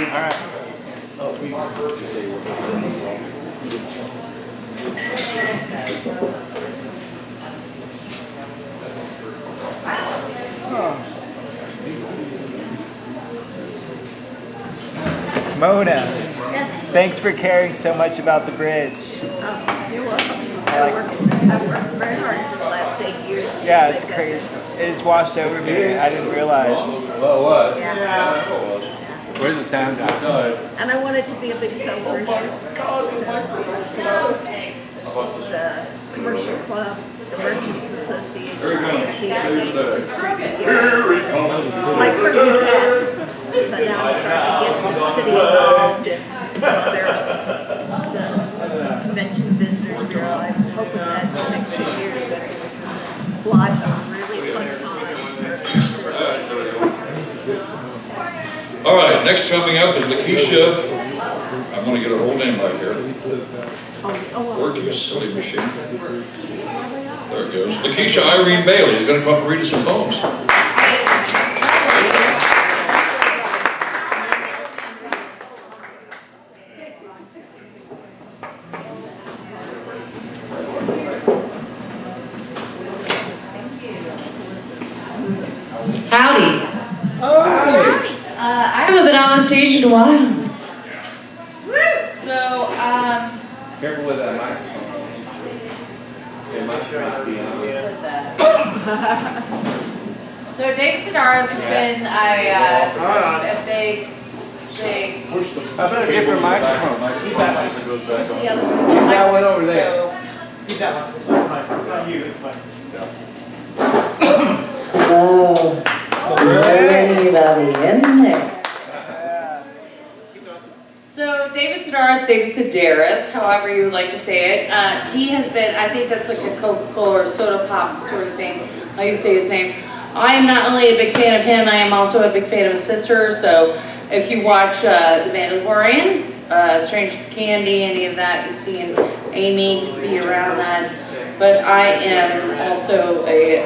All right. Mona, thanks for caring so much about the bridge. You're welcome. I I've worked very hard for the last 8 years. Yeah, it's crazy. It's washed over me. I didn't realize. Well, what? Yeah. Where's the sound out? And I want it to be a big celebration. The commercial club, the merchants association, the CIA, like herding cats. But now I'm starting to get the city involved and some other convention visitors bureau. I'm hoping that the next 2 years that will lot of really fun times. All right, next coming up is Lakesha. I'm going to get her whole name right here. Working a silly machine. There it goes. Lakesha Irene Bailey is going to come up and read us some poems. Howdy. I haven't been on the stage in a while. So, Careful with that microphone. It might try to be on. So David Sedaris has been a big. How about a different microphone? He's that one. Use that one over there. He's that one. It's not mine. It's not you. It's mine. Is there anybody in there? So David Sedaris, however you would like to say it, he has been, I think that's like a Coca-Cola or soda pop sort of thing, how you say his name. I am not only a big fan of him, I am also a big fan of his sister, so if you watch The Mandalorian, Strangers with Candy, any of that, you've seen Amy be around that. But I am also a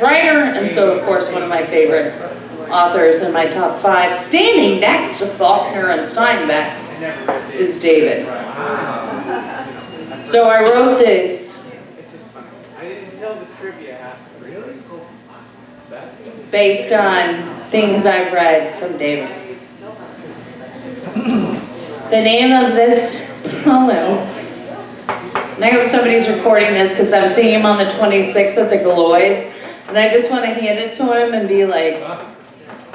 writer, and so of course one of my favorite authors in my top 5, standing next to Faulkner and Steinbeck, is David. So I wrote this based on things I read from David. The name of this poem, and I hope somebody's recording this because I'm seeing him on the 26th at the Galois, and I just want to hand it to him and be like,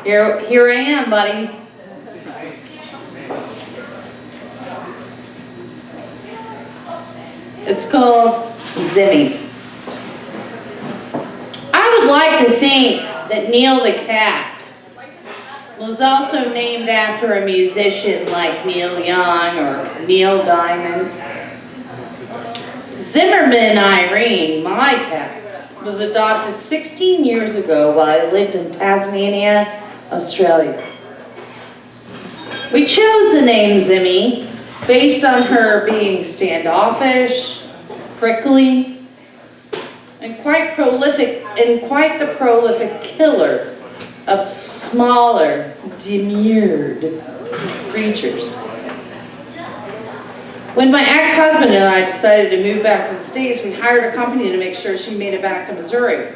here I am, buddy. It's called Zimmy. I would like to think that Neil the cat was also named after a musician like Neil Young or Neil Diamond. Zimmerman Irene, my cat, was adopted 16 years ago while I lived in Tasmania, Australia. We chose the name Zimmy based on her being standoffish, prickly, and quite the prolific killer of smaller, demurred creatures. When my ex-husband and I decided to move back to the States, we hired a company to make sure she made it back to Missouri.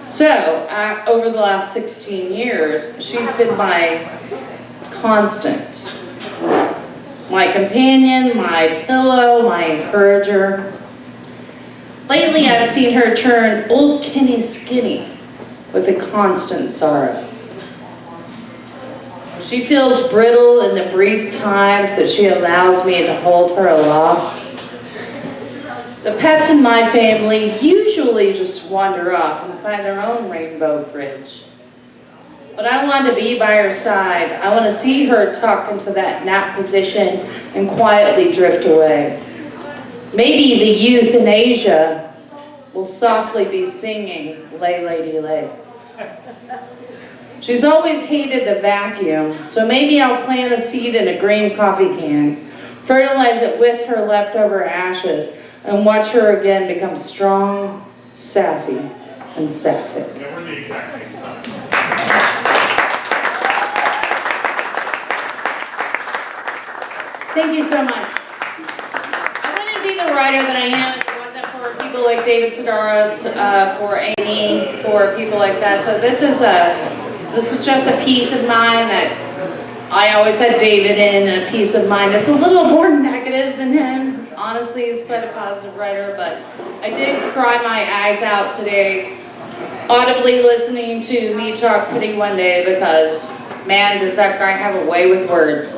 So, over the last 16 years, she's been my constant. My companion, my pillow, my encourager. Lately, I've seen her turn old Kenny skinny with a constant sorrow. She feels brittle in the brief times that she allows me to hold her aloft. The pets in my family usually just wander off and find their own rainbow bridge. But I want to be by her side. I want to see her tuck into that nap position and quietly drift away. Maybe the youth in Asia will softly be singing, "Lay, Lady, Lay." She's always hated the vacuum, so maybe I'll plant a seed in a green coffee can, fertilize it with her leftover ashes, and watch her again become strong, sappy, and sapphic. Thank you so much. I wouldn't be the writer that I am if it wasn't for people like David Sedaris, for Amy, for people like that. So this is just a piece of mine that I always had David in, a piece of mine. It's a little more negative than him. Honestly, he's quite a positive writer, but I did cry my eyes out today, audibly listening to me talk pretty one day because, man, does that guy have a way with words.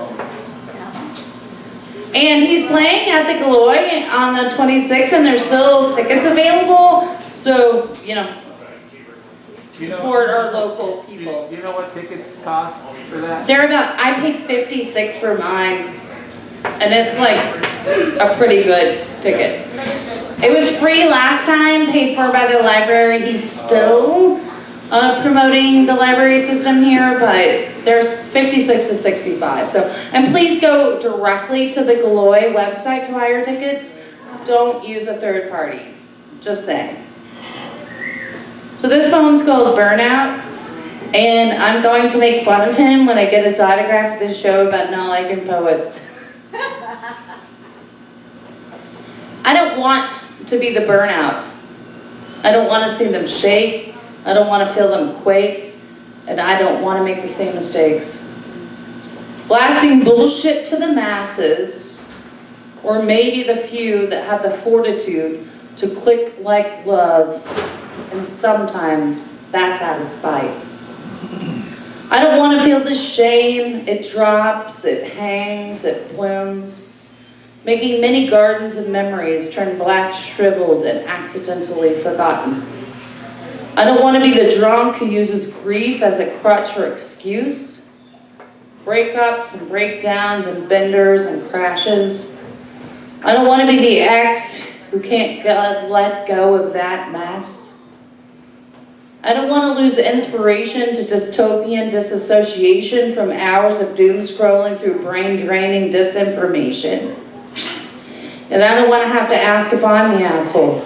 And he's playing at the Galoy on the 26th, and there's still tickets available. So, support our local people. Do you know what tickets cost for that? They're about, I paid $56 for mine, and it's like a pretty good ticket. It was free last time, paid for by the library. He's still promoting the library system here, but there's 56 to 65. So, and please go directly to the Galoy website to buy your tickets. Don't use a third party. Just saying. So this poem's called Burnout, and I'm going to make fun of him when I get his autograph at this show about not liking poets. I don't want to be the burnout. I don't want to see them shake. I don't want to feel them quake, and I don't want to make the same mistakes. Blasting bullshit to the masses, or maybe the few that have the fortitude to click like love, and sometimes that's out of spite. I don't want to feel the shame. It drops, it hangs, it blooms, making many gardens of memories turn black, shriveled, and accidentally forgotten. I don't want to be the drunk who uses grief as a crutch or excuse. Breakups and breakdowns and benders and crashes. I don't want to be the ex who can't let go of that mess. I don't want to lose inspiration to dystopian disassociation from hours of doom scrolling through brain-draining disinformation. And I don't want to have to ask if I'm the asshole.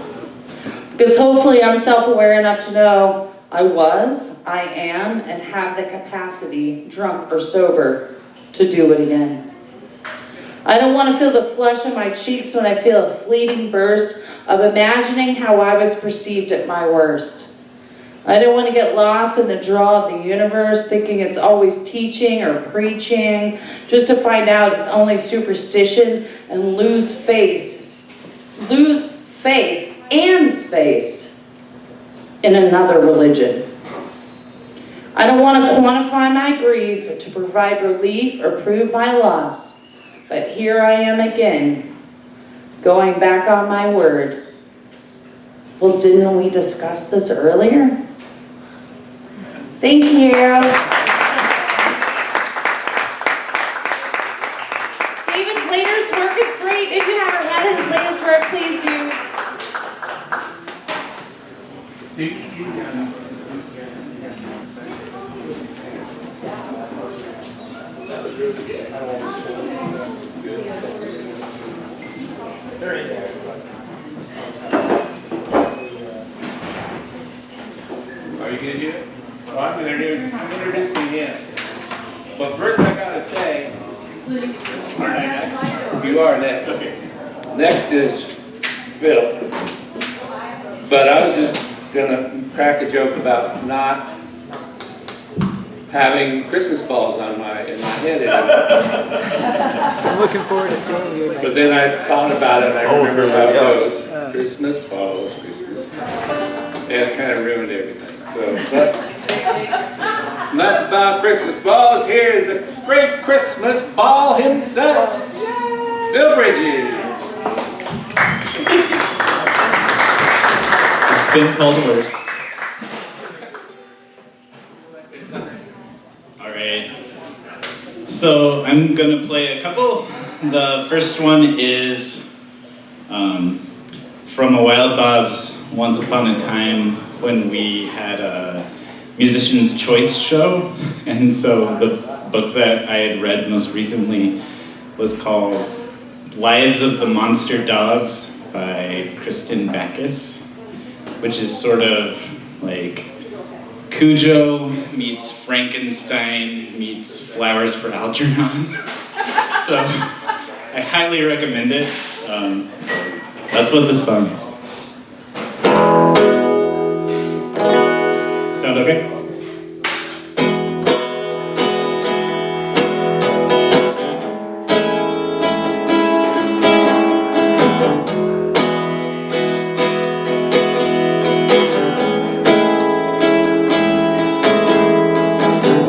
Because hopefully I'm self-aware enough to know I was, I am, and have the capacity, drunk or sober, to do it again. I don't want to feel the flush on my cheeks when I feel a fleeting burst of imagining how I was perceived at my worst. I don't want to get lost in the draw of the universe, thinking it's always teaching or preaching, just to find out it's only superstition and lose faith and face in another religion. I don't want to quantify my grief to provide relief or prove my loss, but here I am again, going back on my word. Well, didn't we discuss this earlier? Thank you. Are you gonna do it? Well, I'm introducing him. But first I gotta say, aren't I next? You are next. Next is Phil. But I was just gonna crack a joke about not having Christmas balls in my head anymore. I'm looking forward to seeing you next But then I thought about it and I remember how it goes. Yeah. Christmas balls, Christmas. And it kind of ruined everything. So, but enough about Christmas balls. Here is the great Christmas ball himself, Phil Bridges. It's been called worse. Alright. So I'm gonna play a couple. The first one is from a Wild Bob's Once Upon a Time when we had a musician's choice show. And so the book that I had read most recently was called Lives of the Monster Dogs by Kristen Backus, which is sort of like Cujo meets Frankenstein meets Flowers for Algernon. So I highly recommend it. That's what this song is. Sound okay?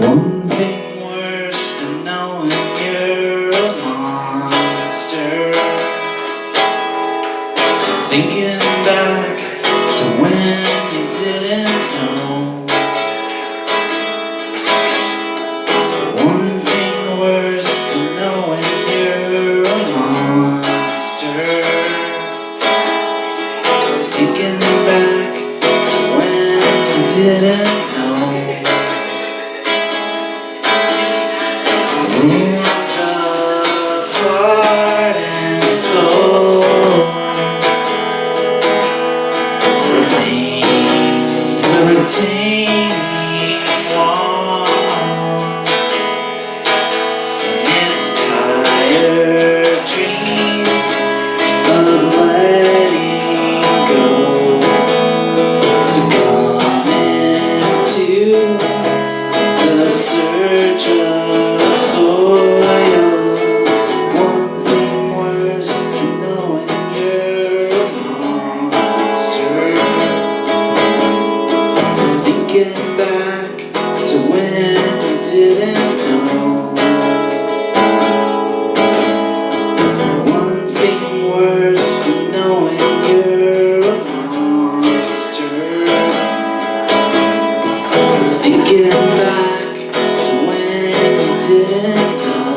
One thing worse than knowing you're a monster is thinking back to when you didn't know. One thing worse than knowing you're a monster is thinking back to when you didn't know. Ruins of heart and soul remains a retaining wall. It's tired dreams of letting go, succumbing to the surge of soil. One thing worse than knowing you're a monster is thinking back to when you didn't know. One thing worse than knowing you're a monster is thinking back to when you didn't know.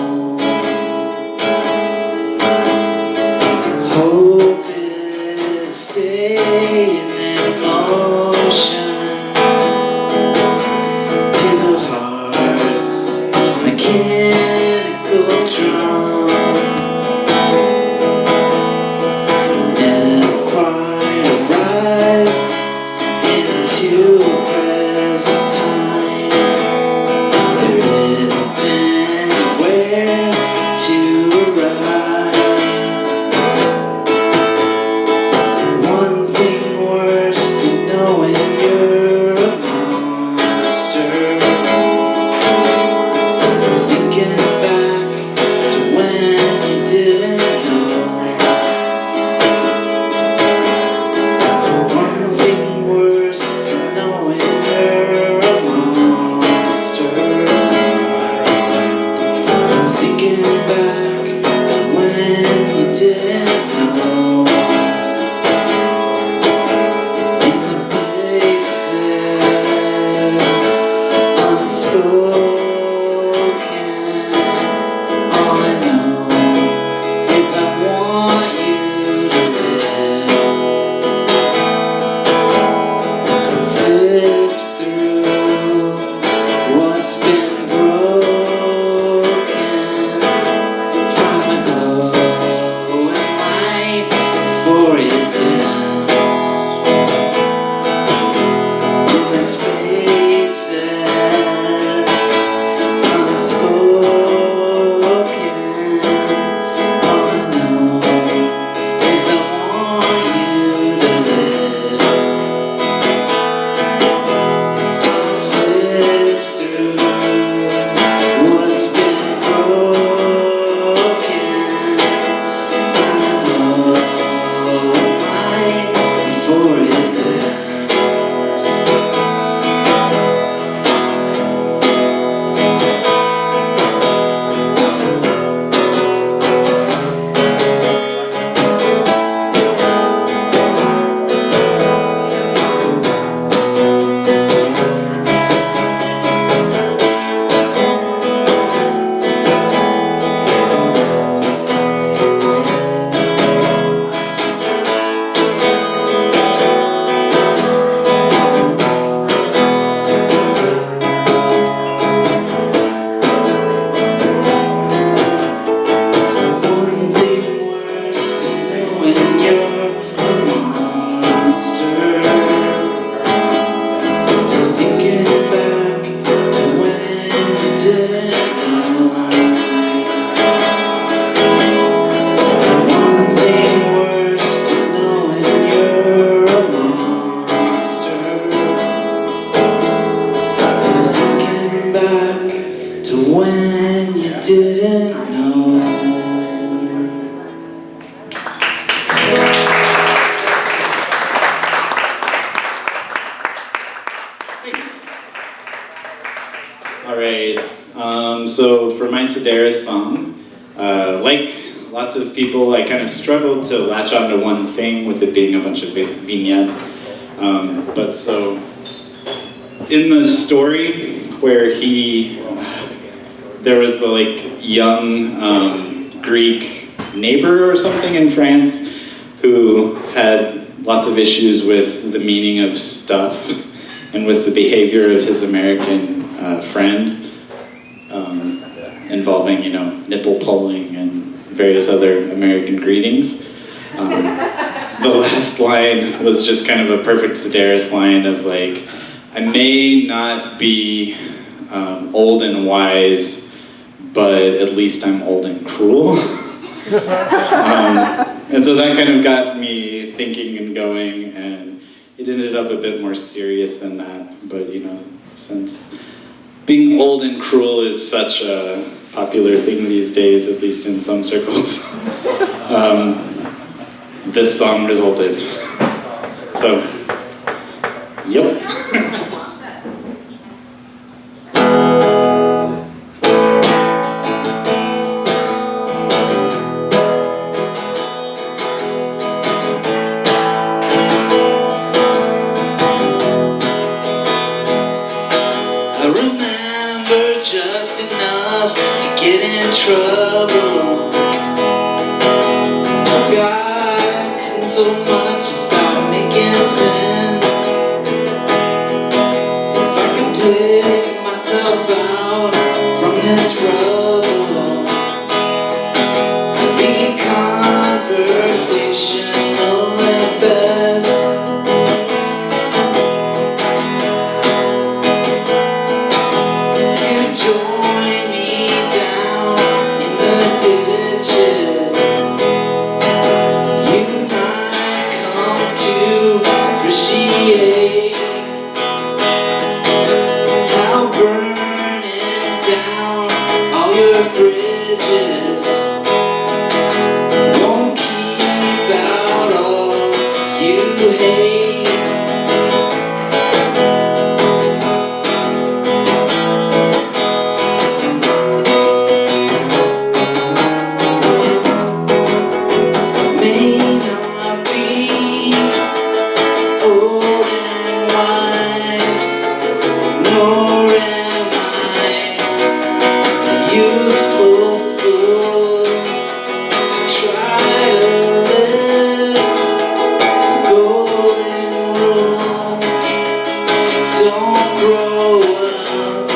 Hope is staying in motion to the heart's mechanical drum. Never quite arrive into present time. There isn't any when you didn't know. All right, so for my Sedaris song, like lots of people, I kind of struggled to latch onto one thing with it being a bunch of vignettes. But so, in the story where there was the like young Greek neighbor or something in France who had lots of issues with the meaning of stuff and with the behavior of his American friend, involving, you know, nipple pulling and various other American greetings. The last line was just kind of a perfect Sedaris line of like, I may not be old and wise, but at least I'm old and cruel. And so that kind of got me thinking and going, and it ended up a bit more serious than that. But you know, since being old and cruel is such a popular thing these days, at least in some circles, this song resulted. So, yep. I remember just enough to get in trouble. Forgotten so much it stopped making sense. If I could pick myself out from this rubble, I'd be conversational at best. Join me down in the ditches. You might come to appreciate how burning down all your bridges won't keep out all you hate. May not be old and wise, nor am I a youthful fool. Try to live the golden rule. Don't grow up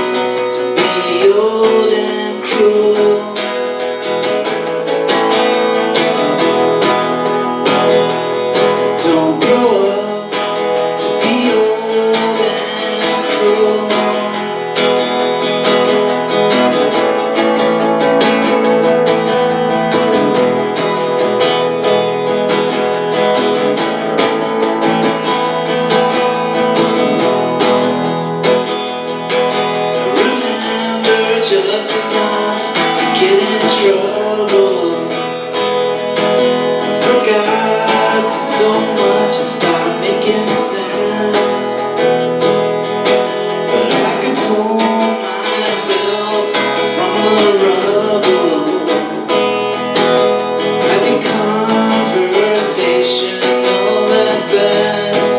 to be old and cruel. Don't grow up to be old and cruel. Remember just enough to get in trouble. Forgot so much it stopped making sense. But if I could pull myself from the rubble, I'd be conversational at best.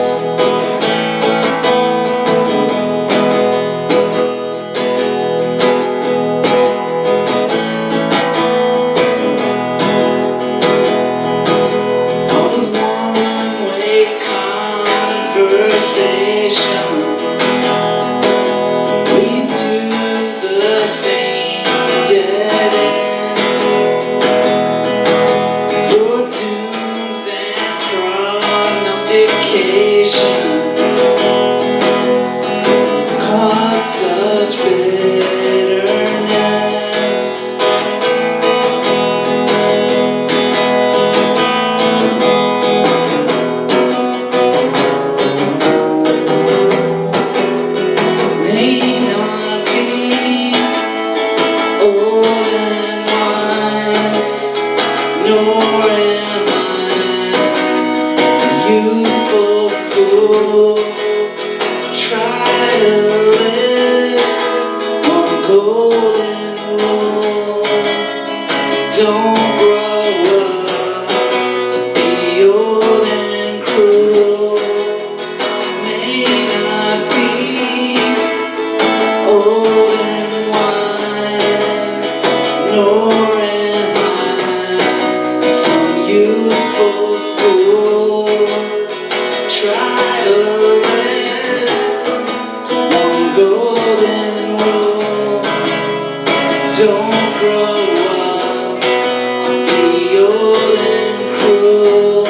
old and wise, nor am I a youthful fool. Try to live on golden rule. Don't grow up to be old and cruel. May not be old and wise, nor am I some youthful fool. Try to live one golden rule. Don't grow up to be old and cruel.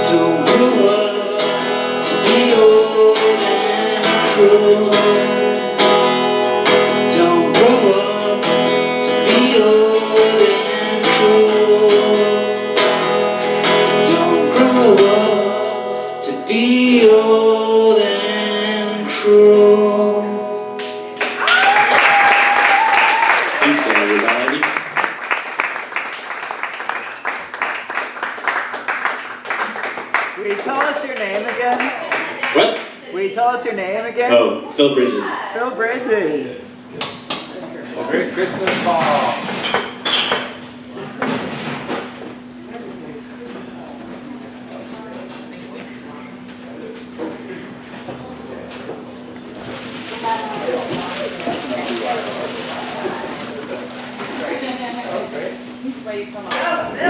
Don't grow up to be old and cruel. Don't grow up to be old and cruel. Don't grow up to be old and cruel. Thank you, everybody. Will you tell us your name again? What? Will you tell us your name again? Oh, Phil Bridges. Phil Bridges. Merry Christmas, Paul.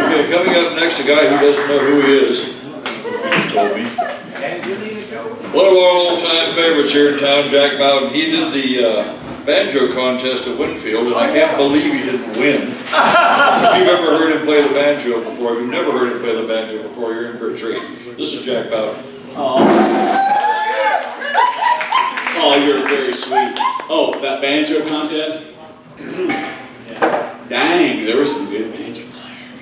Okay, coming up next, a guy who doesn't know who he is. He told me. One of our all-time favorites here in town, Jack Bowden. He did the banjo contest at Winfield, and I can't believe he didn't win. If you've ever heard him play the banjo before, if you've never heard him play the banjo before, you're in for a treat. This is Jack Bowden. Oh, you're very sweet. Oh, that banjo contest? Dang, there were some good banjo players.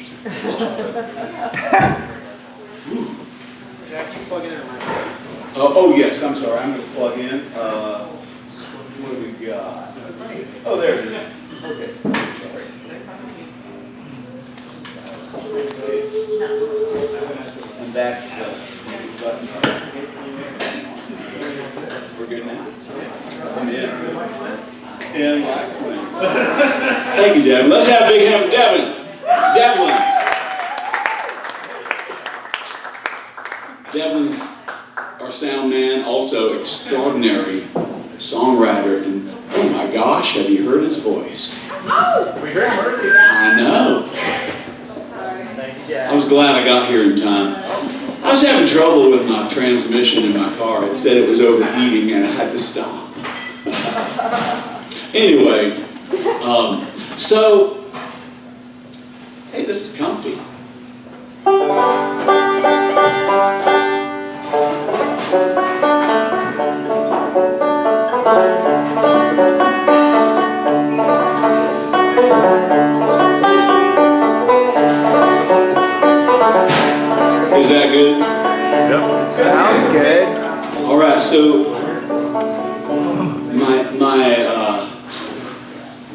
Jack, you plug in our microphone. Oh, yes, I'm sorry. I'm going to plug in. What do we got? Oh, there it is. Okay. Sorry. And that's the button. We're good now? And thank you, Devlin. Let's have a big hand for Devlin. Devlin's our sound man, also extraordinary songwriter, and oh my gosh, have you heard his voice? We heard Murphy. I know. I was glad I got here in time. I was having trouble with my transmission in my car. It said it was overheating and I had to stop. Anyway, so, hey, this is comfy. Is that good? Yep. Sounds good. All right, so my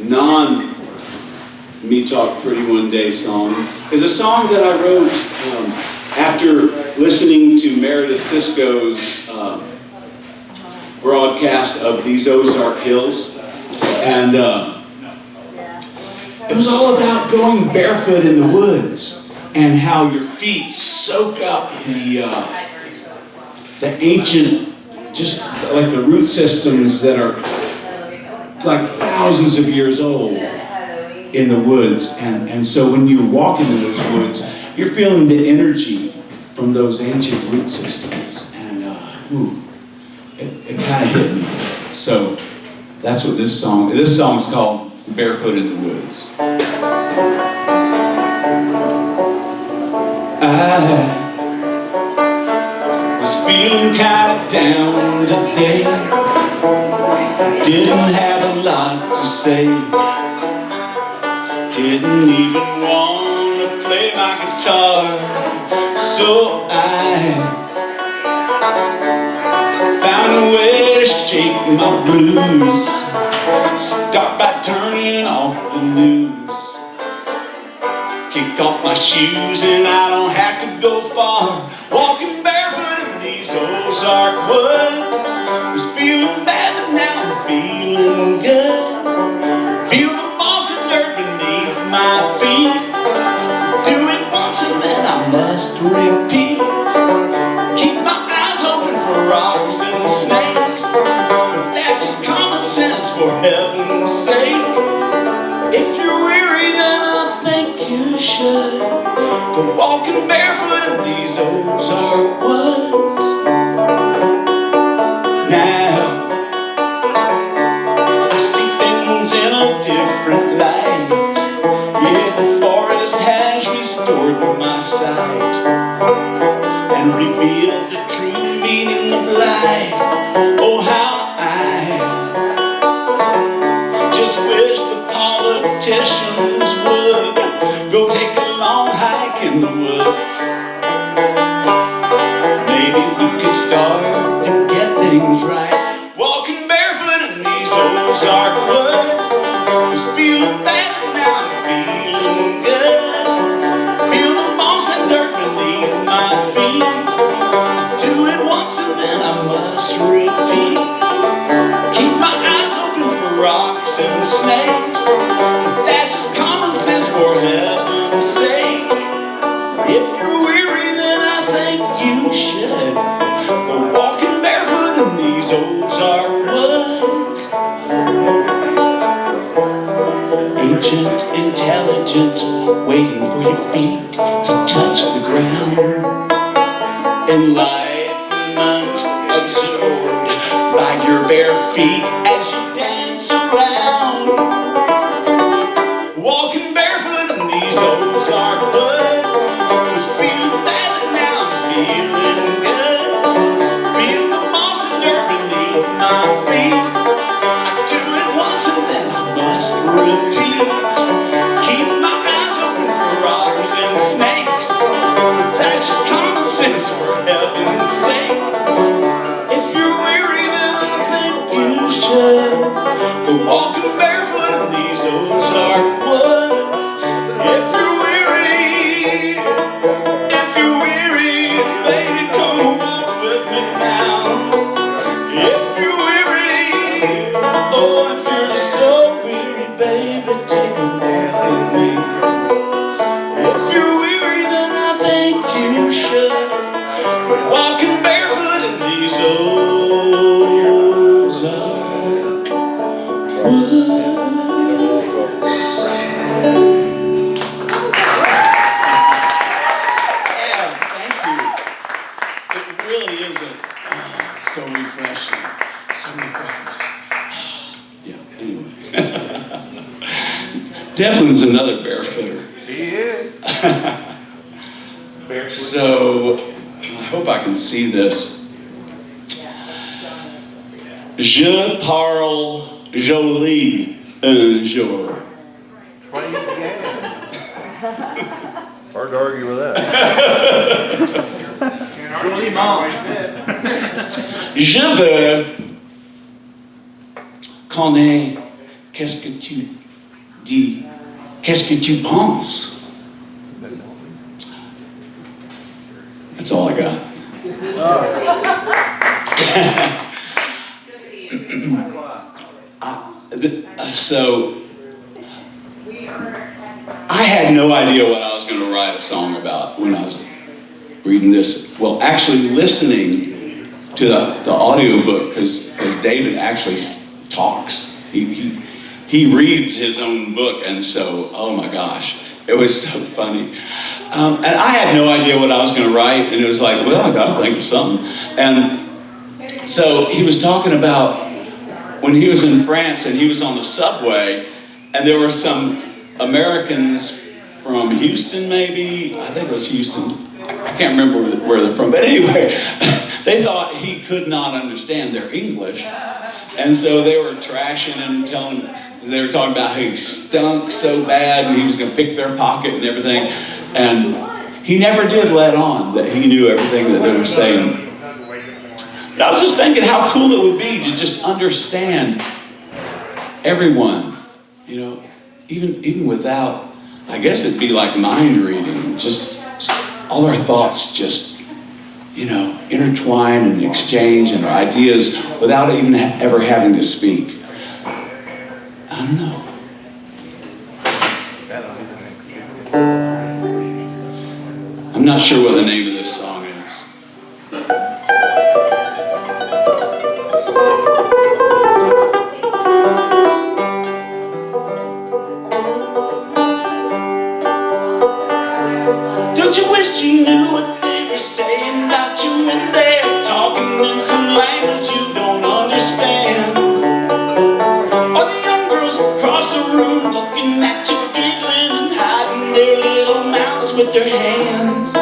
non-Me Talk Pretty One Day song is a song that I wrote after listening to Meredith Sisko's broadcast of These Ozark Hills. And it was all about going barefoot in the woods and how your feet soak up the ancient, just like the root systems that are like thousands of years old in the woods. And so when you're walking in those woods, you're feeling the energy from those ancient root systems. And it kind of hit me. So that's what this song is called Barefoot in the Woods. I was feeling kind of down today. Didn't have a lot to say. Didn't even want to play my guitar. So I found a way to shake my blues. Start by turning off the news. Kick off my shoes and I don't have to go far. Walking barefoot in these Ozark woods. Was feeling bad but now I'm feeling good. Feel the moss and dirt beneath my feet. Do it once and then I must repeat. Keep my eyes open for rocks and snakes. But that's just common sense, for heaven's sake. If you're weary then I think you should go walking barefoot in these Ozark woods. Now I see things in a different light. Yeah, the forest has restored my sight and revealed the true meaning of life. Oh, how I just wish the politicians would go take a long hike in the woods. Maybe we could start to get things right. Walking barefoot in these Ozark woods. Was feeling bad but now I'm feeling good. Feel the moss and dirt beneath my feet. Do it once and then I must repeat. Keep my eyes open for rocks and snakes. That's just common sense, for heaven's sake. If you're weary then I think you should go walking barefoot in these Ozark woods. Ancient intelligence waiting for your feet to touch the ground. Enlightenment absorbed by your bare feet as you dance around. Walking barefoot in these Ozark woods. Was feeling bad but now I'm feeling good. Feel the moss and dirt beneath my feet. I do it once and then I must repeat. Keep my eyes open for rocks and snakes. That's just common sense, for heaven's sake. If you're weary then I think you should go walking barefoot in these Ozark woods. If you're weary, baby, come walk with me now. If you're weary, oh, if you're so weary, baby, take a walk with me. If you're weary, then I think you should walking barefoot in these Ozark woods. So refreshing. So refreshing. Yeah, anyway. Devlin's another barefooter. He is. So, I hope I can see this. Je parle joli un jour. Hard to argue with that. Je veux connaître qu'est-ce que tu dis, qu'est-ce que tu penses. That's all I got. So, I had no idea what I was going to write a song about when I was reading this. Well, actually listening to the audiobook, because David actually talks. He reads his own book, and so, oh my gosh, it was so funny. And I had no idea what I was going to write, and it was like, well, I got to think of something. And so he was talking about when he was in France and he was on the subway, and there were some Americans from Houston, maybe. I think it was Houston. I can't remember where they're from, but anyway, they thought he could not understand their English, and so they were trashing him, telling him, they were talking about how he stunk so bad and he was going to pick their pocket and everything, and he never did let on that he knew everything that they were saying. But I was just thinking how cool it would be to just understand everyone, you know, even without, I guess it'd be like mind reading, just all our thoughts just, you know, intertwine and exchange and our ideas without even ever having to speak. I don't know. I'm not sure what the name of this song is. Don't you wish you knew what they were saying about you when they're talking in some language you don't understand? Or the young girls across the room looking at you giggling and hiding their little mouths with their hands.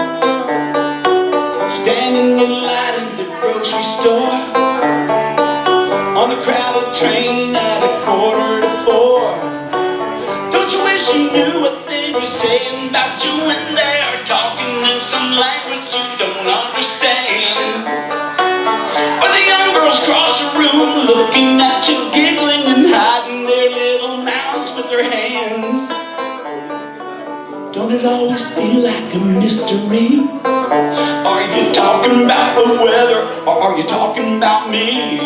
Standing in line at the grocery store, on the crowded train at 3:45. Don't you wish you knew what they were saying about you when they are talking in some language you don't understand? Or the young girls cross the room looking at you giggling and hiding their little mouths with their hands. Don't it always feel like a mystery? Are you talking about the weather or are you talking about me?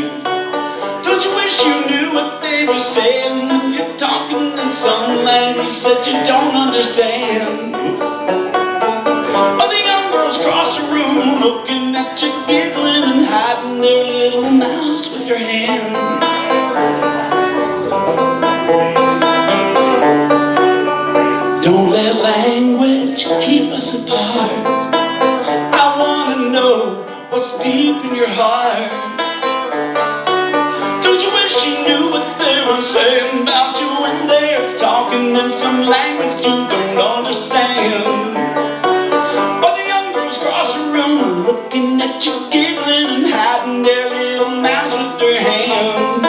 Don't you wish you knew what they were saying when you're talking in some language that you don't understand? Or the young girls cross the room looking at you giggling and hiding their little mouths with their hands. Don't let language keep us apart. I wanna know what's deep in your heart. Don't you wish you knew what they were saying about you when they're talking in some language you don't understand? Or the young girls cross the room looking at you giggling and hiding their little mouths with their hands.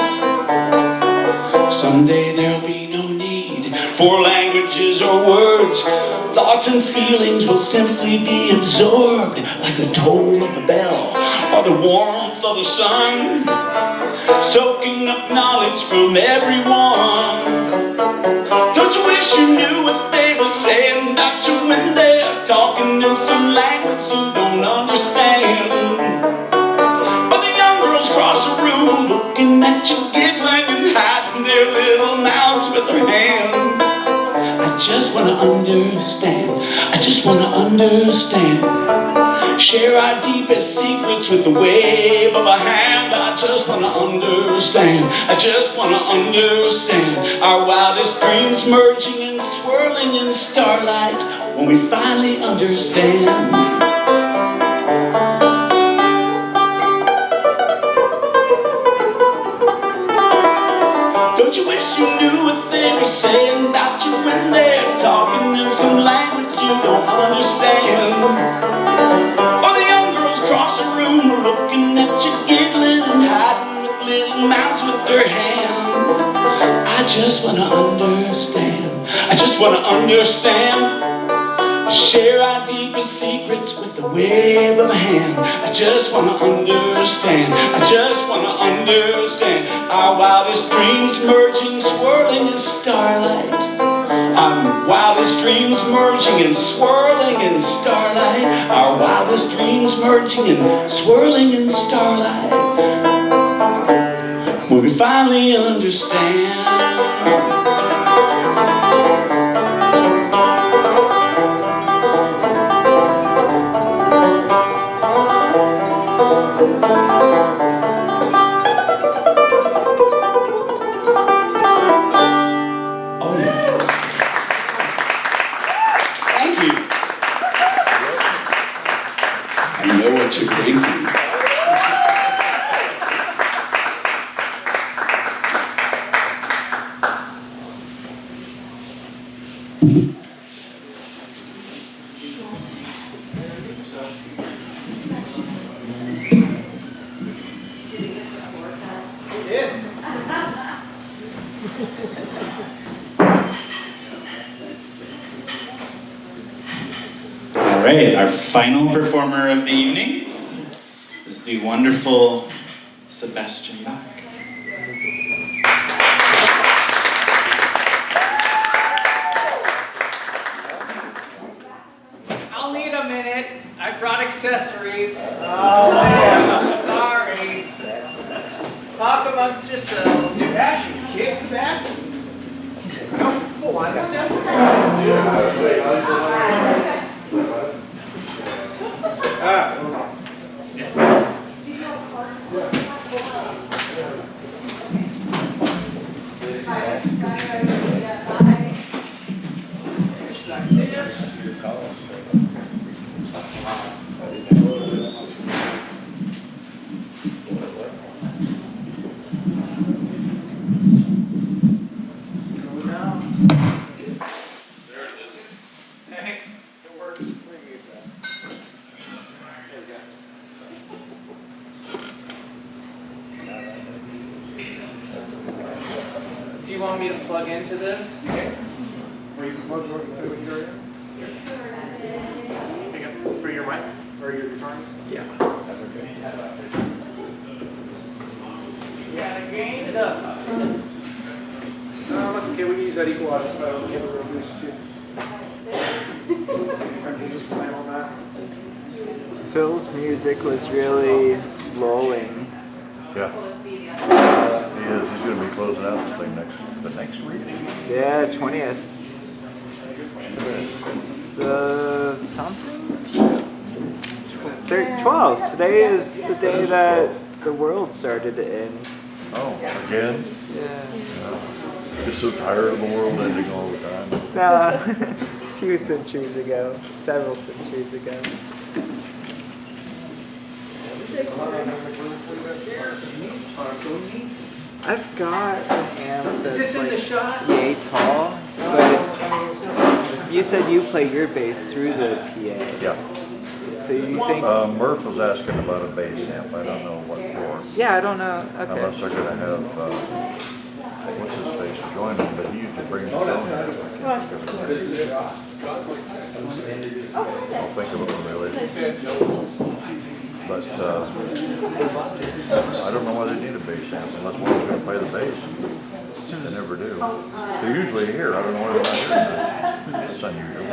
Someday there'll be no need for languages or words. Thoughts and feelings will simply be absorbed like the toll of the bell or the warmth of the sun, soaking up knowledge from everyone. Don't you wish you knew what they were saying about you when they're talking in some language you don't understand? But the young girls cross the room looking at you giggling and hiding their little mouths with their hands. I just wanna understand, I just wanna understand. Share our deepest secrets with the wave of a hand. I just wanna understand, I just wanna understand. Our wildest dreams merging and swirling in starlight when we finally understand. Don't you wish you knew what they were saying about you when they're talking in some language you don't understand? Or the young girls cross the room looking at you giggling and hiding with little mouths with their hands. I just wanna understand, I just wanna understand. Share our deepest secrets with the wave of a hand. I just wanna understand, I just wanna understand. Our wildest dreams merging, swirling in starlight. Our wildest dreams merging and swirling in starlight. Our wildest dreams merging and swirling in starlight. When we finally understand. All right, our final performer of the evening is the wonderful Sebastian Bach. it's just a new passion. Kid Sebastian. Come on, that's Do you want me to plug into this? Yes. Or you can plug your for your mic or your guitar? Yeah. That's okay. Yeah, gain it up. No, that's okay. We can use that equalizer so it'll give a real boost too. Just plan on that. Phil's music was really lulling. Yeah. He is. He's going to be closing out this thing the next week. Yeah, 20th. The something? 12. Today is the day that the world started to end. Oh, again? Yeah. Just so tired of the world ending all the time. No, a few centuries ago. Several centuries ago. I've got an amp that's like yay tall, but you said you play your bass through the PA. Yeah. So you think... Murph was asking about a bass amp. I don't know what for. Yeah, I don't know. Okay. Unless they're going to have, what's his face, join them, but he usually brings his own amp. I'll think of it when they leave. But I don't know why they need a bass amp unless one's going to play the bass. They never do. They're usually here. I don't know why they're not here. It's unusual.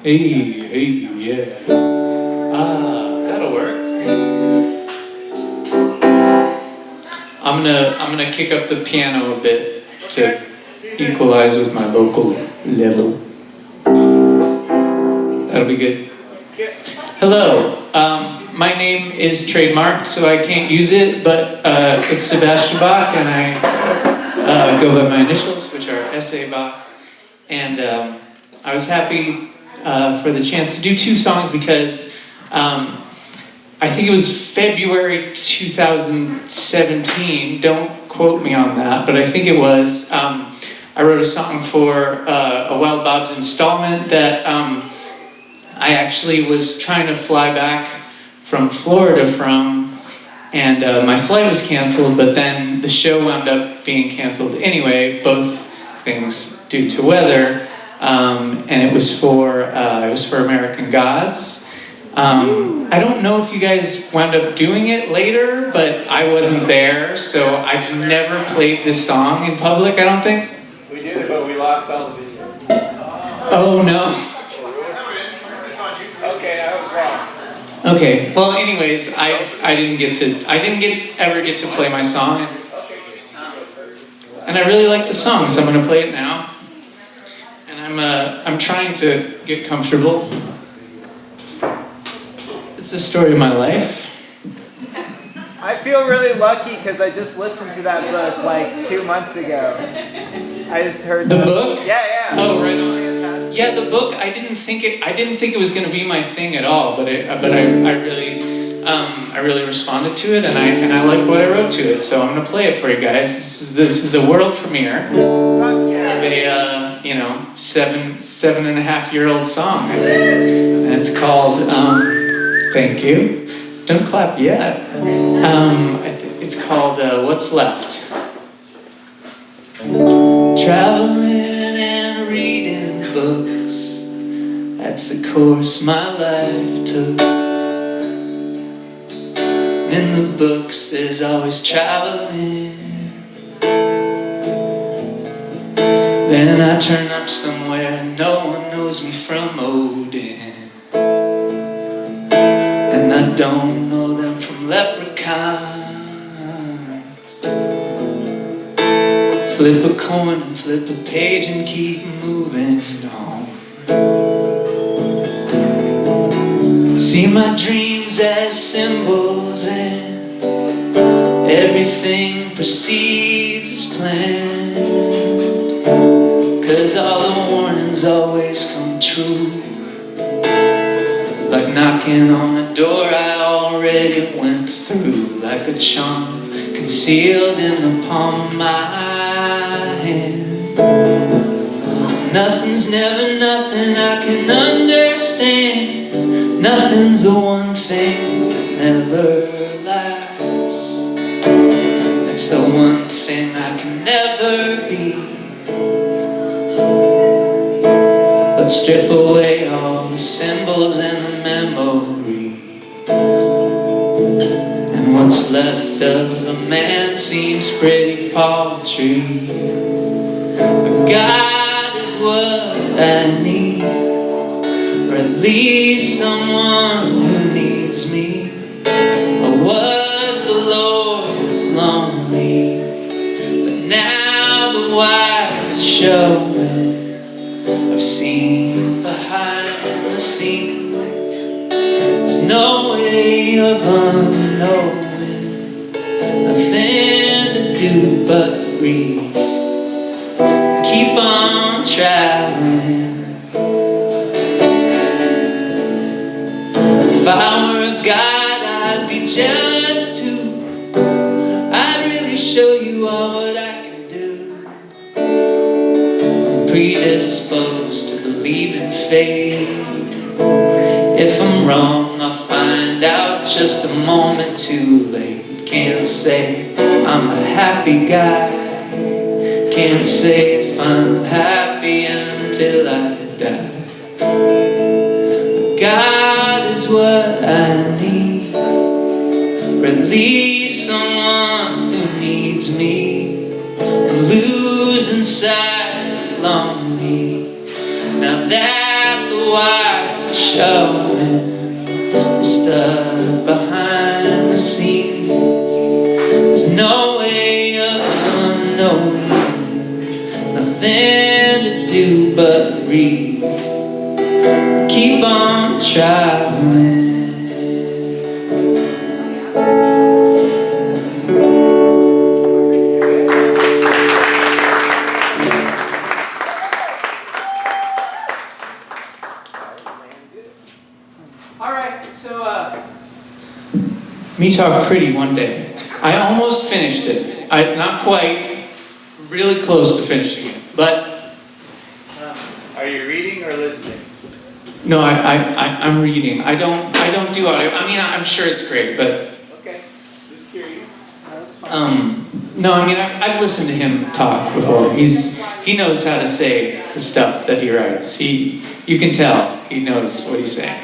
Hey, yeah. That'll work. I'm gonna kick up the piano a bit to equalize with my vocal level. That'll be good. Hello. My name is trademarked, so I can't use it, but it's Sebastian Bach, and I go by my initials, which are S.A. Bach. And I was happy for the chance to do 2 songs because I think it was February 2017, don't quote me on that, but I think it was. I wrote a song for a Wild Bob's installment that I actually was trying to fly back from Florida from, and my flight was canceled, but then the show wound up being canceled anyway, both things due to weather. And it was for American Gods. I don't know if you guys wound up doing it later, but I wasn't there, so I've never played this song in public, I don't think. We did it, but we lost all the video. Oh no. Okay, I was wrong. Okay. Well, anyways, I didn't ever get to play my song, and I really like the song, so I'm gonna play it now. And I'm trying to get comfortable. It's the story of my life. I feel really lucky because I just listened to that book like 2 months ago. I just heard The book? Yeah. Oh, right on. Yeah, the book. I didn't think it was going to be my thing at all, but I really responded to it, and I like what I wrote to it. So I'm going to play it for you guys. This is a world premiere of a 7.5-year-old song, and it's called. Thank you. Don't clap yet. It's called What's Left. Traveling and reading books, that's the course my life took. In the books there's always traveling. Then I turn up somewhere no one knows me from Bowden, and I don't know them from leprechauns. Flip a coin and flip a page and keep moving on. See my dreams as symbols and everything proceeds as planned. 'Cause all the warnings always come true, like knocking on a door I already went through, like a charm concealed in the palm of my hand. Nothing's never nothing I can understand. Nothing's the one thing that never lasts. It's the one thing I can never be. Let's strip away all the symbols and the memories, and what's left of a man seems pretty paltry. But God is what I need, or at least someone who needs me. Or was the Lord lonely? But now the wires are showing. I've seen behind the scenes. There's no way of unknowing. Nothing to do but breathe. Keep on traveling. If I were a god, I'd be jealous too. I'd really show you all what I can do. I'm predisposed to believe in fate. If I'm wrong, I'll find out just a moment too late. Can't say I'm a happy guy. Can't say if I'm happy until I die. God is what I need, or at least someone who needs me. I'm losing sight, lonely. Now that the wires are showing, I'm stuck behind the scenes. There's no way of unknowing. Nothing to do but read. Keep on traveling. All right, so me talk pretty one day. I almost finished it. Not quite, really close to finishing it, but. Are you reading or listening? No, I'm reading. I don't do audio. I mean, I'm sure it's great, but. Okay, just curious. No, I mean, I've listened to him talk before. He knows how to say the stuff that he writes. You can tell he knows what he's saying.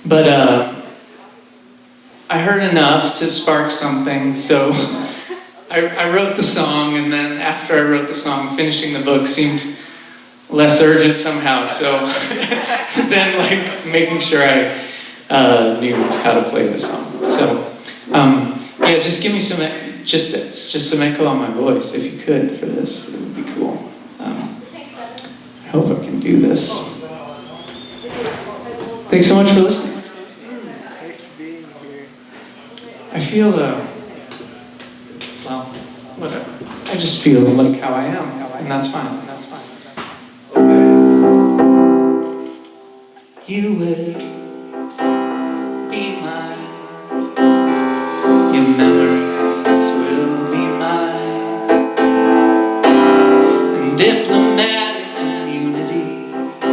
But I heard enough to spark something, so I wrote the song, and then after I wrote the song, finishing the book seemed less urgent somehow, so then like making sure I knew how to play the song. So, yeah, just give me some, just some echo on my voice if you could for this. It would be cool. I hope I can do this. Thanks so much for listening. Thanks for being here. I feel, well, whatever. I just feel like how I am, and that's fine. You will be mine. Your memories will be mine. And diplomatic immunity. A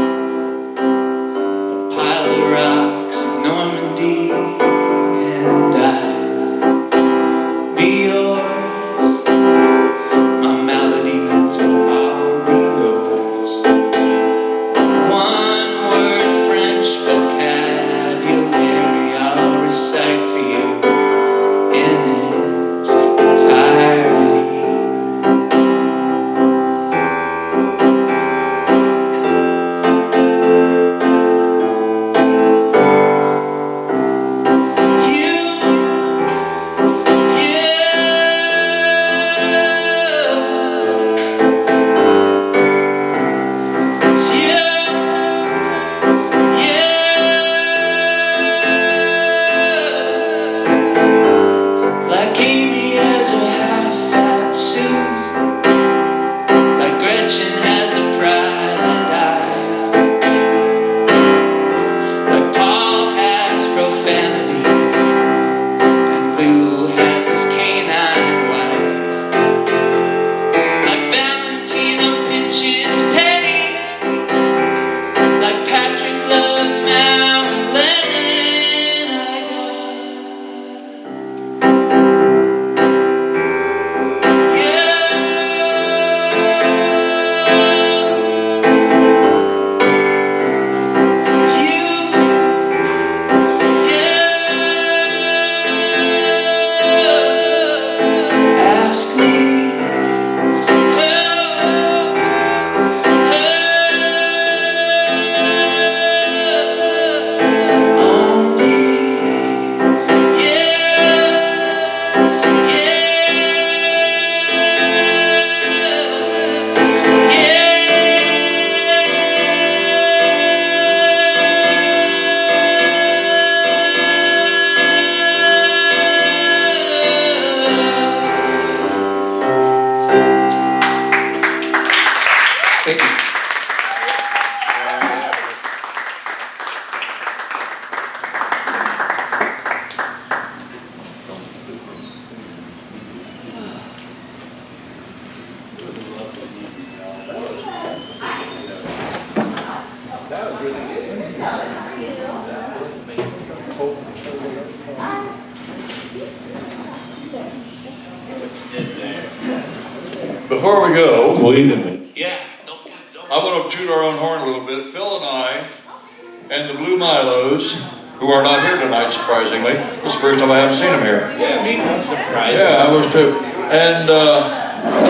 pile of rocks in Normandy. And I'll be yours. My melodies will all be yours. One word French vocabulary I'll recite for you in its entirety. Like Amy has a half-fat suit, like Gretchen has a private eyes, like Paul has profanity, and Lou has his canine wife, like Valentina pitches pennies, like Patrick loves Mal and Lennon. I got ask me thank you. Before we go, Wait a minute. yeah, I want to toot our own horn a little bit. Phil and I and the Blue Milos, who are not here tonight, surprisingly. This is the first time I haven't seen them here. Yeah, me, I'm surprised. Yeah, I was too. And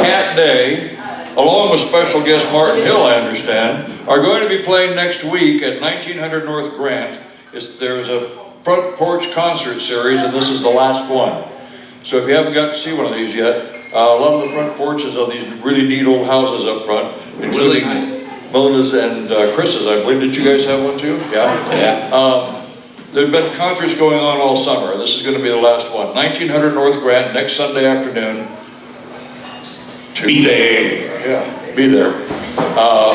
Cat Day, along with special guest Martin Hill, I understand, are going to be playing next week at 1900 North Grant. There's a front porch concert series, and this is the last one. So if you haven't got to see one of these yet, a lot of the front porches are these really neat old houses up front, including Mona's and Chris's, I believe. Did you guys have one too? Yeah? Yeah. There have been concerts going on all summer. This is going to be the last one. 1900 North Grant, next Sunday afternoon. Be there. Yeah, be there.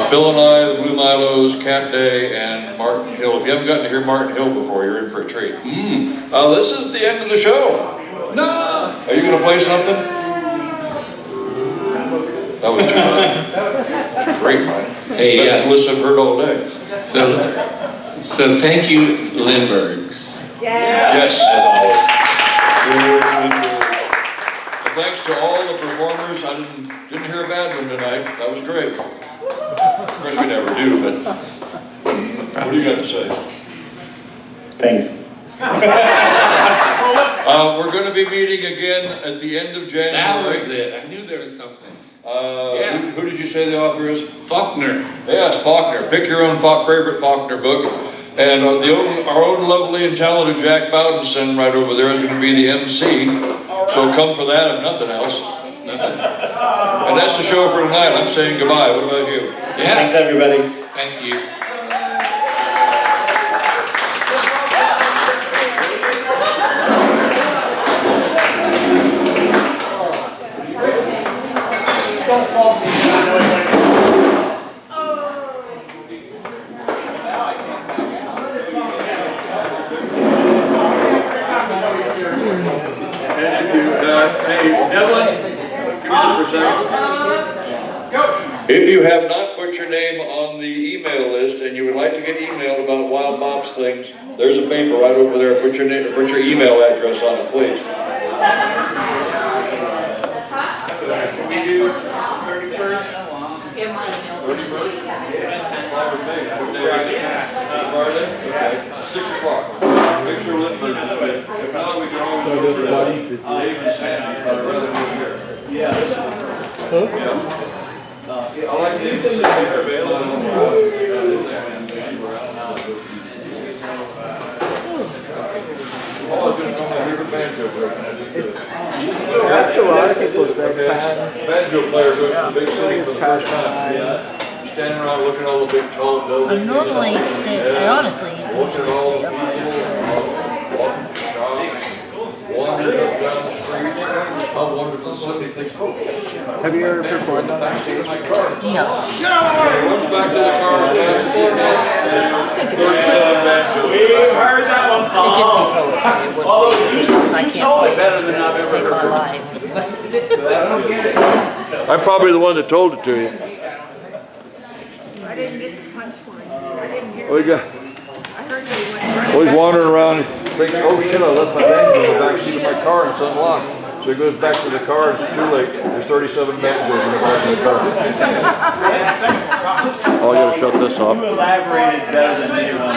Phil and I, the Blue Milos, Cat Day, and Martin Hill. If you haven't gotten to hear Martin Hill before, you're in for a treat. This is the end of the show. No! Are you going to play something? That was too much. Great, Mike. Hey, It's the best list I've heard all day. So thank you, Lindberghs. Yes. Thanks to all the performers. I didn't hear a bad one tonight. That was great. Of course, we never do, but what do you got to say? Thanks. We're going to be meeting again at the end of January. That was it. I knew there was something. Who did you say the author is? Faulkner. Yes, Faulkner. Pick your own favorite Faulkner book. And our own lovely and talented Jack Bowden sitting right over there is going to be the MC. So come for that if nothing else. And that's the show for tonight. I'm saying goodbye. What about you? Yeah. Thanks, everybody. Thank you. Don't fall me. Hey, Devlin, come here for a second. If you have not put your name on the email list and you would like to get emailed about Wild Bob's things, there's a paper right over there. Put your name, put your email address on it, please. Can we do 31st? 6 o'clock. Make sure Lindbergh's is ready. If not, we can always go to Dave and Sandy for the rest of the year. Yeah. I like Dave and Sandy. They're available. That's a lot of people's bedtimes. Banjo player goes to the big city It's for the first past time. Standing around looking at all the big tall buildings. I normally stay, I honestly usually stay up late. Wandering up down the streets, how wonderful somebody thinks, oh. Have you ever performed on that stage before? No. He runs back to the car, stands there, there's 37 banjos. We heard that one, Paul. It'd just be poetry, it wouldn't Although be, you because I can't told play it better than I've to ever save my heard. life. I'm probably the one that told it to you. I didn't get the punchline. I didn't hear. We got, I heard they went. well, he's wandering around, thinking, oh shit, I left my banjo in the back seat of my car and it's unlocked. So he goes back to the car, it's too late. There's 37 banjos in the back of the car. Oh, I gotta shut this off. You elaborated better than anyone.